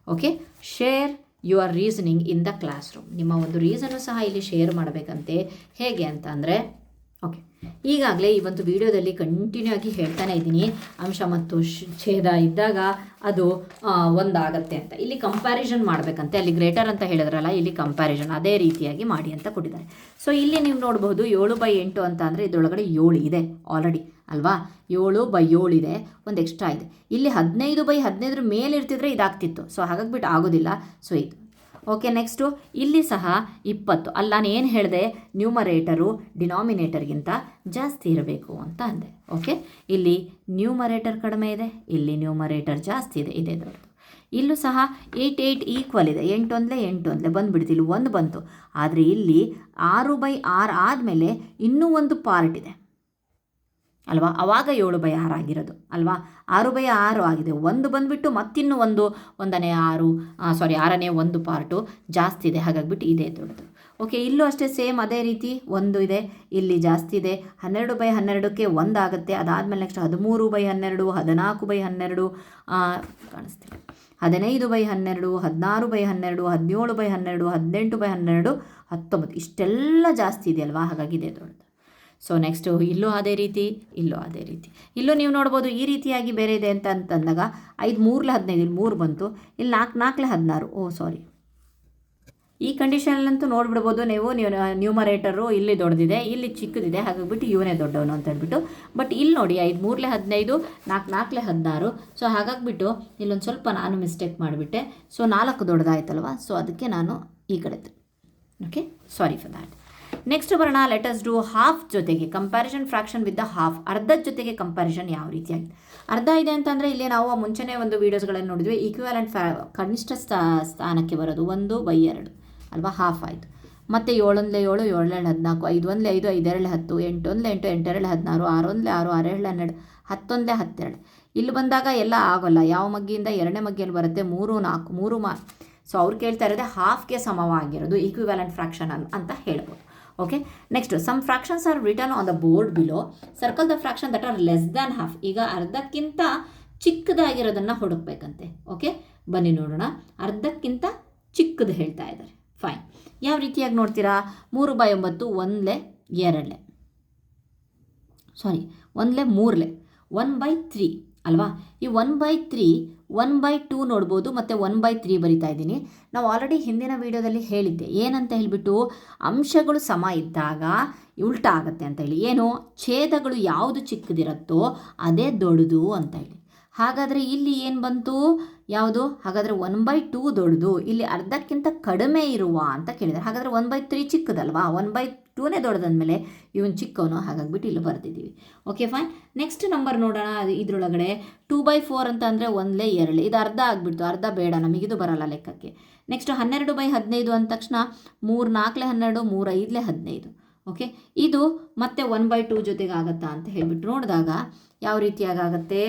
Okay, share your reasoning in the class room. ನಿಮ್ಮ ಒಂದು ರೀಸನ್ನು ಸಹ ಇಲ್ಲಿ ಶೇರ್ ಮಾಡಬೇಕಂತೆ. ಹೇಗೆ ಅಂತ ಅಂದರೆ, ಓಕೆ, ಈಗಾಗಲೇ ಈ ಒಂದು ವಿಡಿಯೋದಲ್ಲಿ ಕಂಟಿನ್ಯೂ ಆಗಿ ಹೇಳ್ತಾನೆ ಇದ್ದೀನಿ, ಅಂಶ ಮತ್ತು ಛೇದ ಇದ್ದಾಗ ಅದು 1 ಆಗುತ್ತೆ ಅಂತ. ಇಲ್ಲಿ ಕಂಪ್ಯಾರಿಸನ್ ಮಾಡಬೇಕಂತೆ. ಅಲ್ಲಿ ಗ್ರೇಟರ್ ಅಂತ ಹೇಳಿದ್ರಲ್ಲ, ಇಲ್ಲಿ ಕಂಪ್ಯಾರಿಸನ್ ಅದೇ ರೀತಿಯಾಗಿ ಮಾಡಿ ಅಂತ ಕೊಟ್ಟಿದ್ದಾರೆ. ಸೊ ಇಲ್ಲಿ ನೀವು ನೋಡಬಹುದು 7/8 ಅಂತ ಅಂದರೆ ಇದರೊಳಗಡೆ 7 ಇದೆ ಆಲ್ರೆಡಿ ಅಲ್ವಾ. 7/7 ಇದೆ, ಒಂದು ಎಕ್ಸ್ಟ್ರಾ ಇದೆ. ಇಲ್ಲಿ 15/15 ಮೇಲೆ ಇರ್ತಿದ್ರೆ ಇದಾಗ್ತಿತ್ತು. ಸೊ ಹಾಗಾಗ್ಬಿಟ್ಟು ಆಗೋದಿಲ್ಲ. ಸೊ ಇದು ಓಕೆ. ನೆಕ್ಸ್ಟು ಇಲ್ಲಿ ಸಹ 20. ಅಲ್ಲಿ ನಾನು ಏನು ಹೇಳಿದೆ, ನ್ಯೂಮರೇಟರು ಡಿನಾಮಿನೇಟರ್ಗಿಂತ ಜಾಸ್ತಿ ಇರಬೇಕು ಅಂತ ಅಂದೆ. ಓಕೆ, ಇಲ್ಲಿ ನ್ಯೂಮರೇಟರ್ ಕಡಿಮೆ ಇದೆ, ಇಲ್ಲಿ ನ್ಯೂಮರೇಟರ್ ಜಾಸ್ತಿ ಇದೆ, ಇದೆ ದೊಡ್ಡದು. ಇಲ್ಲೂ ಸಹ 8 ಈಕ್ವಲ್ ಇದೆ. 8 ಬಂದುಬಿಡ್ತು, ಇಲ್ಲಿ 1 ಬಂತು. ಆದರೆ ಇಲ್ಲಿ 6/6 ಆದಮೇಲೆ ಇನ್ನೂ ಒಂದು ಪಾರ್ಟ್ ಇದೆ ಅಲ್ವಾ, ಆವಾಗ 7/6 ಆಗಿರೋದು ಅಲ್ವಾ. 6/6 ಆಗಿದೆ, 1 ಬಂದುಬಿಟ್ಟು ಮತ್ತಿನ್ನೂ 1ನೇ 6ನೇ 1 ಪಾರ್ಟು ಜಾಸ್ತಿ ಇದೆ. ಹಾಗಾಗ್ಬಿಟ್ಟು ಇದೇ ದೊಡ್ಡದು. ಓಕೆ, ಇಲ್ಲೂ ಅಷ್ಟೇ ಸೇಮ್ ಅದೇ ರೀತಿ 1 ಇದೆ, ಇಲ್ಲಿ ಜಾಸ್ತಿ ಇದೆ. 12/12ಕ್ಕೆ 1 ಆಗುತ್ತೆ. ಅದಾದಮೇಲೆ ನೆಕ್ಸ್ಟ್ 13/12, 14/12 ಕಾಣಿಸ್ತಿಲ್ಲ, 15/12, 16/12, 17/12, 18/12, 19 ಇಷ್ಟೆಲ್ಲ ಜಾಸ್ತಿ ಇದೆ ಅಲ್ವಾ. ಹಾಗಾಗಿ ಇದೇ ದೊಡ್ಡದು. ಸೊ ನೆಕ್ಸ್ಟು ಇಲ್ಲೂ ಅದೇ ರೀತಿ, ಇಲ್ಲೂ ಅದೇ ರೀತಿ. ಇಲ್ಲೂ ನೀವು ನೋಡ್ಬೋದು ಈ ರೀತಿಯಾಗಿ ಬೇರೆ ಇದೆ ಅಂತಂದಾಗ 5 3 15 ಇಲ್ಲಿ 3 ಬಂತು, ಇಲ್ಲಿ 4 4 16. ಓ ಸಾರಿ, ಈ ಕಂಡೀಷನಲ್ಲಂತೂ ನೋಡಿಬಿಡ್ಬೋದು ನೀವು. ನ್ಯೂಮರೇಟರು ಇಲ್ಲಿ ದೊಡ್ಡದಿದೆ, ಇಲ್ಲಿ ಚಿಕ್ಕದಿದೆ, ಹಾಗಾಗ್ಬಿಟ್ಟು ಇವನೇ ದೊಡ್ಡವನು ಅಂತ ಹೇಳ್ಬಿಟ್ಟು. ಬಟ್ ಇಲ್ಲಿ ನೋಡಿ 5 3 15, 4 4 16. ಸೊ ಹಾಗಾಗ್ಬಿಟ್ಟು ಇಲ್ಲೊಂದು ಸ್ವಲ್ಪ ನಾನು ಮಿಸ್ಟೇಕ್ ಮಾಡಿಬಿಟ್ಟೆ. ಸೊ 4 ದೊಡ್ಡದಾಯ್ತಲ್ವ, ಸೊ ಅದಕ್ಕೆ ನಾನು ಈ ಕಡೆ. Okay, sorry for that. Next ಬರೋಣ, ಲೆಟ್ ಅಸ್ ಡೂ ಹಾಫ್ ಜೊತೆಗೆ comparison fraction with the half. ಅರ್ಧದ ಜೊತೆಗೆ ಕಂಪ್ಯಾರಿಸನ್ ಯಾವ ರೀತಿಯಾಗಿದೆ. ಅರ್ಧ ಇದೆ ಅಂತಂದರೆ ಇಲ್ಲಿ ನಾವು ಮುಂಚೆನೇ ಒಂದು ವೀಡಿಯೋಸ್ಗಳನ್ನು ನೋಡಿದ್ವಿ. ಈಕ್ವಿವ್ಯಾಲೆಂಟ್ ಕನಿಷ್ಠ ಸ್ಥಾನಕ್ಕೆ ಬರೋದು 1/2 ಅಲ್ವಾ, ಹಾಫ್ ಆಯಿತು. ಮತ್ತು 7 1 7, 7 1 14, 5 1 5, 5 2 10, 8 1 8, 8 2 16, 6 1 6, 6 2 12, 10 1 12. ಇಲ್ಲಿ ಬಂದಾಗ ಎಲ್ಲ ಆಗೋಲ್ಲ. ಯಾವ ಮಗ್ಗಿಯಿಂದ 2ನೇ ಮಗ್ಗಿಯಲ್ಲಿ ಬರುತ್ತೆ 3 4 3 ಸೊ ಅವ್ರು ಕೇಳ್ತಾ ಇರೋದೇ ಹಾಫ್ಗೆ ಸಮವಾಗಿರೋದು ಈಕ್ವಿವ್ಯಾಲೆಂಟ್ ಫ್ರ್ಯಾಕ್ಷನ್ ಅಂತ ಹೇಳ್ಬೋದು. Okay, next some fractions are written on the board below. Circle the fraction that are less than half. ಈಗ ಅರ್ಧಕ್ಕಿಂತ ಚಿಕ್ಕದಾಗಿರೋದನ್ನು ಹುಡುಕ್ಬೇಕಂತೆ. ಓಕೆ, ಬನ್ನಿ ನೋಡೋಣ. ಅರ್ಧಕ್ಕಿಂತ ಚಿಕ್ಕದು ಹೇಳ್ತಾ ಇದ್ದಾರೆ. ಫೈನ್, ಯಾವ ರೀತಿಯಾಗಿ ನೋಡ್ತೀರಾ? 3/9 1 2 ಸಾರಿ 1 3 1/3 ಅಲ್ವಾ. ಈ 1/3 1/2 ನೋಡ್ಬೋದು, ಮತ್ತು 1/3 ಬರಿತಾ ಇದ್ದೀನಿ. ನಾವು ಆಲ್ರೆಡಿ ಹಿಂದಿನ ವೀಡಿಯೋದಲ್ಲಿ ಹೇಳಿದ್ದೆ ಏನಂತ ಹೇಳಿಬಿಟ್ಟು, ಅಂಶಗಳು ಸಮ ಇದ್ದಾಗ ಉಲ್ಟಾ ಆಗುತ್ತೆ ಅಂತ ಹೇಳಿ. ಏನು, ಛೇದಗಳು ಯಾವುದು ಚಿಕ್ಕದಿರುತ್ತೋ ಅದೇ ದೊಡ್ಡದು ಅಂತ ಹೇಳಿ. ಹಾಗಾದರೆ ಇಲ್ಲಿ ಏನು ಬಂತು, ಯಾವುದು? ಹಾಗಾದರೆ 1/2 ದೊಡ್ಡದು, ಇಲ್ಲಿ ಅರ್ಧಕ್ಕಿಂತ ಕಡಿಮೆ ಇರುವ ಅಂತ ಕೇಳಿದ್ದಾರೆ. ಹಾಗಾದರೆ 1/3 ಚಿಕ್ಕದಲ್ವಾ, 1/2ನೇ ದೊಡ್ಡದಂದಮೇಲೆ ಇವನು ಚಿಕ್ಕವನು, ಹಾಗಾಗ್ಬಿಟ್ಟು ಇಲ್ಲಿ ಬರೆದಿದ್ದೀವಿ. Okay fine. ನೆಕ್ಸ್ಟ್ ನಂಬರ್ ನೋಡೋಣ. ಇದರೊಳಗಡೆ 2/4 ಅಂತ ಅಂದರೆ 1 2, ಇದು ಅರ್ಧ ಆಗಿಬಿಡ್ತು. ಅರ್ಧ ಬೇಡ ನಮಗಿದು ಬರಲ್ಲ ಲೆಕ್ಕಕ್ಕೆ. ನೆಕ್ಸ್ಟ್ 12/15 ಅಂದ ತಕ್ಷಣ 3 4 12, 3 5 15. ಓಕೆ, ಇದು ಮತ್ತೆ 1/2 ಜೊತೆಗೆ ಆಗುತ್ತಾ ಅಂತ ಹೇಳಿಬಿಟ್ಟು ನೋಡಿದಾಗ ಯಾವ ರೀತಿಯಾಗುತ್ತೆ,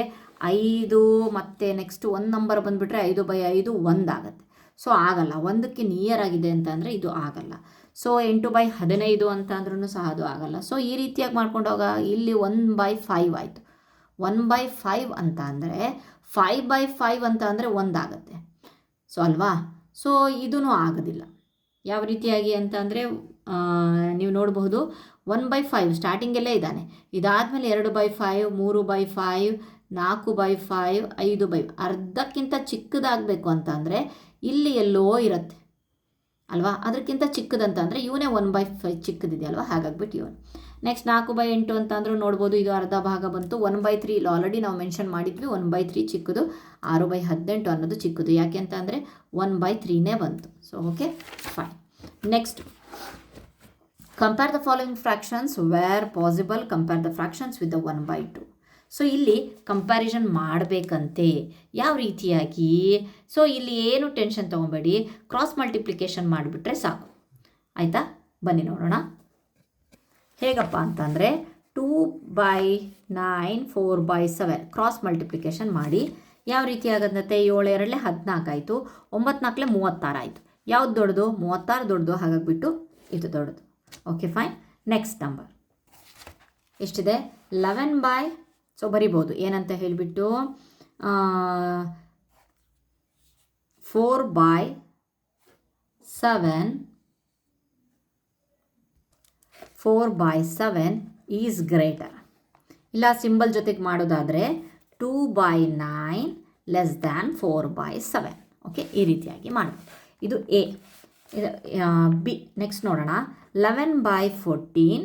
5 ಮತ್ತು ನೆಕ್ಸ್ಟ್ 1 ನಂಬರ್ ಬಂದುಬಿಟ್ರೆ 5/5 1 ಆಗುತ್ತೆ. ಸೊ ಆಗಲ್ಲ, 1ಕ್ಕೆ ನಿಯರ್ ಆಗಿದೆ ಅಂತ ಅಂದರೆ ಇದು ಆಗಲ್ಲ. ಸೊ 8/15 ಅಂತ ಅಂದ್ರೂ ಸಹ ಅದು ಆಗಲ್ಲ. ಸೊ ಈ ರೀತಿಯಾಗಿ ಮಾಡ್ಕೊಂಡಾಗ ಇಲ್ಲಿ 1/5 ಆಯಿತು. 1/5 ಅಂತ ಅಂದರೆ 5/5 ಅಂತ ಅಂದರೆ 1 ಆಗುತ್ತೆ. ಸೊ ಅಲ್ವಾ? ಸೊ ಇದೂ ಆಗೋದಿಲ್ಲ. ಯಾವ ರೀತಿಯಾಗಿ ಅಂತ ಅಂದರೆ ನೀವು ನೋಡಬಹುದು 1/5 ಸ್ಟಾರ್ಟಿಂಗಲ್ಲೇ ಇದ್ದಾನೆ. ಇದಾದಮೇಲೆ 2/5, 3/5, 4/5, 5/5 ಅರ್ಧಕ್ಕಿಂತ ಚಿಕ್ಕದಾಗಬೇಕು ಅಂತ ಅಂದರೆ ಇಲ್ಲಿ ಎಲ್ಲೋ ಇರುತ್ತೆ ಅಲ್ವಾ? ಅದಕ್ಕಿಂತ ಚಿಕ್ಕದಂತ ಅಂದರೆ ಇವನೇ 1/5 ಚಿಕ್ಕದಿದೆಯಲ್ವ, ಹಾಗಾಗ್ಬಿಟ್ಟು ಇವನು. ನೆಕ್ಸ್ಟ್ 4/8 ಅಂತ ಅಂದರೂ ನೋಡ್ಬೋದು, ಇದು ಅರ್ಧ ಭಾಗ ಬಂತು. 1/3 ಇಲ್ಲಿ ಆಲ್ರೆಡಿ ನಾವು ಮೆನ್ಷನ್ ಮಾಡಿದ್ವಿ, 1/3 ಚಿಕ್ಕದು, 6/18 ಅನ್ನೋದು ಚಿಕ್ಕದು. ಯಾಕೆ ಅಂತ ಅಂದರೆ 1/3ನೇ ಬಂತು. So okay fine. Next, compare the following fractions where possible, compare the fractions with the 1/2. So ಇಲ್ಲಿ ಕಂಪ್ಯಾರಿಸನ್ ಮಾಡಬೇಕಂತೆ. ಯಾವ ರೀತಿಯಾಗಿ? ಸೊ ಇಲ್ಲಿ ಏನು ಟೆನ್ಷನ್ ತೊಗೊಬೇಡಿ, ಕ್ರಾಸ್ ಮಲ್ಟಿಪ್ಲಿಕೇಶನ್ ಮಾಡಿಬಿಟ್ರೆ ಸಾಕು. ಆಯಿತಾ? ಬನ್ನಿ ನೋಡೋಣ ಹೇಗಪ್ಪ ಅಂತಂದರೆ 2/9 4/7 ಕ್ರಾಸ್ ಮಲ್ಟಿಪ್ಲಿಕೇಶನ್ ಮಾಡಿ. ಯಾವ ರೀತಿ ಆಗುತ್ತೆ? 7 2 14 ಆಯಿತು, 9 4 36 ಆಯಿತು. ಯಾವ್ದು ದೊಡ್ಡದು? 36 ದೊಡ್ಡದು, ಹಾಗಾಗಿಬಿಟ್ಟು ಇದು ದೊಡ್ಡದು. Okay fine. ನೆಕ್ಸ್ಟ್ ನಂಬರ್ ಎಷ್ಟಿದೆ? 11 ಸೊ ಬರಿಬೋದು ಏನಂತ ಹೇಳಿಬಿಟ್ಟು 4/7 ಈಸ್ ಗ್ರೇಟರ್. ಇಲ್ಲ ಸಿಂಬಲ್ ಜೊತೆಗೆ ಮಾಡೋದಾದರೆ 2/9 ಲೆಸ್ ದ್ಯಾನ್ 4/7. ಓಕೆ, ಈ ರೀತಿಯಾಗಿ ಮಾಡ್ಬೋದು. ಇದು ಎ. ಇದು ಬಿ. ನೆಕ್ಸ್ಟ್ ನೋಡೋಣ 11/14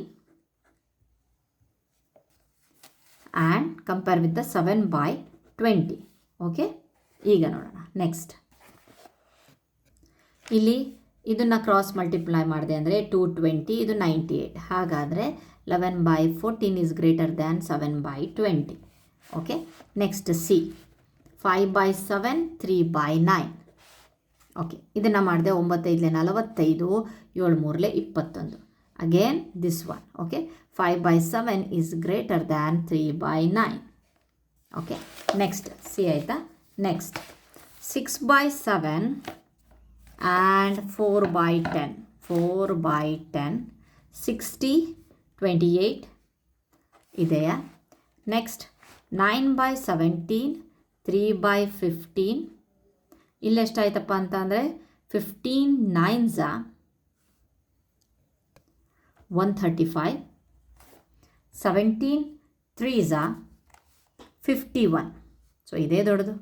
and compare with the 7/20. Okay, ಈಗ ನೋಡೋಣ ನೆಕ್ಸ್ಟ್. ಇಲ್ಲಿ ಇದನ್ನು ಕ್ರಾಸ್ ಮಲ್ಟಿಪ್ಲೈ ಮಾಡಿದೆ ಅಂದರೆ 220, ಇದು 98. ಹಾಗಾದರೆ 11/14 is greater than 7/20. Okay, next C 5/7 3/9. Okay, ಇದನ್ನು ಮಾಡಿದೆ 9 5 45, 7 3 21. Again this one. Okay, 5/7 is greater than 3/9. Okay, next C ಆಯಿತಾ? Next 6/7 and 4/10. 4/10 60 28 ಇದೆಯಾ? ನೆಕ್ಸ್ಟ್ 9/17 3/15. ಇಲ್ಲೆಷ್ಟಾಯ್ತಪ್ಪ ಅಂತ ಅಂದರೆ 15 9s 135, 17 3s 51. ಸೊ ಇದೇ ದೊಡ್ಡದು.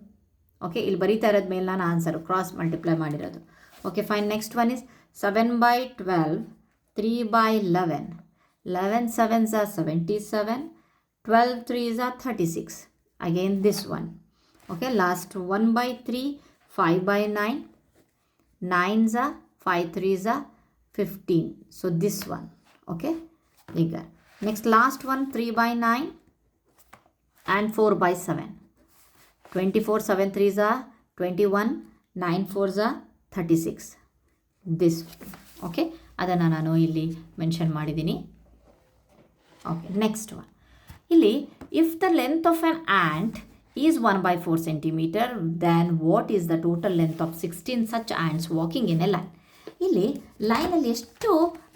ಓಕೆ, ಇಲ್ಲಿ ಬರೀತಾ ಇರೋದು ಮೇಲೆ ನಾನು ಆನ್ಸರು ಕ್ರಾಸ್ ಮಲ್ಟಿಪ್ಲೈ ಮಾಡಿರೋದು. Okay fine. Next one is 7/12 3/11. 11 7s 77, 12 3s 36. Again this one. Okay, last 1/3 5/9, 9s 5 3s 15. So this one. Okay, ಈಗ next last one 3/9 and 4/7. 24 7 3s 21, 9 4s 36. This. Okay, ಅದನ್ನು ನಾನು ಇಲ್ಲಿ ಮೆನ್ಷನ್ ಮಾಡಿದ್ದೀನಿ. Okay, next one. ಇಲ್ಲಿ if the length of an ant is 1/4 centimeter, then what is the total length of 16 such ants walking in a line? ಇಲ್ಲಿ ಲೈನಲ್ಲಿ ಎಷ್ಟು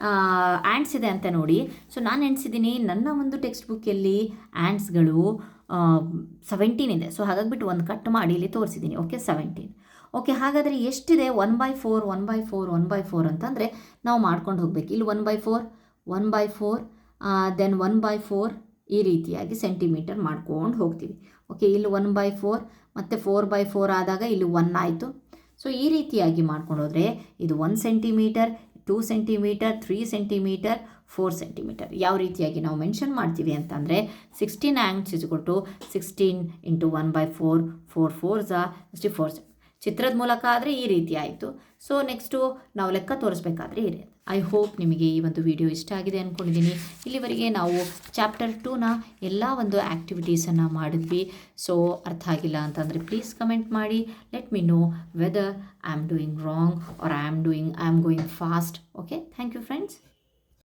ಆ್ಯಂಟ್ಸ್ ಇದೆ ಅಂತ ನೋಡಿ. ಸೊ ನಾನು ಎಣಿಸಿದ್ದೀನಿ ನನ್ನ ಒಂದು ಟೆಕ್ಸ್ಟ್ ಬುಕ್ಕಲ್ಲಿ ಆ್ಯಂಟ್ಸ್ಗಳು 17 ಇದೆ. ಸೊ ಹಾಗಾಗಿಬಿಟ್ಟು ಒಂದು ಕಟ್ ಮಾಡಿ ಇಲ್ಲಿ ತೋರಿಸಿದ್ದೀನಿ. ಓಕೆ, 17. ಓಕೆ, ಹಾಗಾದರೆ ಎಷ್ಟಿದೆ? 1/4 1/4 1/4 ಅಂತಂದರೆ ನಾವು ಮಾಡ್ಕೊಂಡು ಹೋಗಬೇಕು. ಇಲ್ಲಿ 1/4 1/4 ದೆನ್ 1/4 ಈ ರೀತಿಯಾಗಿ ಸೆಂಟಿಮೀಟರ್ ಮಾಡ್ಕೊಂಡು ಹೋಗ್ತೀವಿ. ಓಕೆ, ಇಲ್ಲಿ 1/4 ಮತ್ತು 4/4 ಆದಾಗ ಇಲ್ಲಿ 1 ಆಯಿತು. ಸೊ ಈ ರೀತಿಯಾಗಿ ಮಾಡ್ಕೊಂಡು ಹೋದರೆ ಇದು 1 ಸೆಂಟಿಮೀಟರ್, 2 ಸೆಂಟಿಮೀಟರ್, 3 ಸೆಂಟಿಮೀಟರ್, 4 ಸೆಂಟಿಮೀಟರ್. ಯಾವ ರೀತಿಯಾಗಿ ನಾವು ಮೆನ್ಷನ್ ಮಾಡ್ತೀವಿ ಅಂತಂದರೆ 16 ants is equal to 16 × 1/4 4 4s 64. ಚಿತ್ರದ ಮೂಲಕ ಆದರೆ ಈ ರೀತಿ ಆಯಿತು. ಸೊ ನೆಕ್ಸ್ಟು ನಾವು ಲೆಕ್ಕ ತೋರಿಸ್ಬೇಕಾದ್ರೆ ಈ ರೀತಿ. ಐ ಹೋಪ್ ನಿಮಗೆ ಈ ಒಂದು ವಿಡಿಯೋ ಇಷ್ಟ ಆಗಿದೆ ಅಂದ್ಕೊಂಡಿದ್ದೀನಿ. ಇಲ್ಲಿವರೆಗೆ ನಾವು ಚಾಪ್ಟರ್ 2ನ ಎಲ್ಲ ಒಂದು ಆ್ಯಕ್ಟಿವಿಟೀಸನ್ನು ಮಾಡಿದ್ವಿ. ಸೊ ಅರ್ಥ ಆಗಿಲ್ಲ ಅಂತಂದರೆ ಪ್ಲೀಸ್ ಕಮೆಂಟ್ ಮಾಡಿ. Let me know whether I am doing wrong or I am going fast. Okay, thank you friends.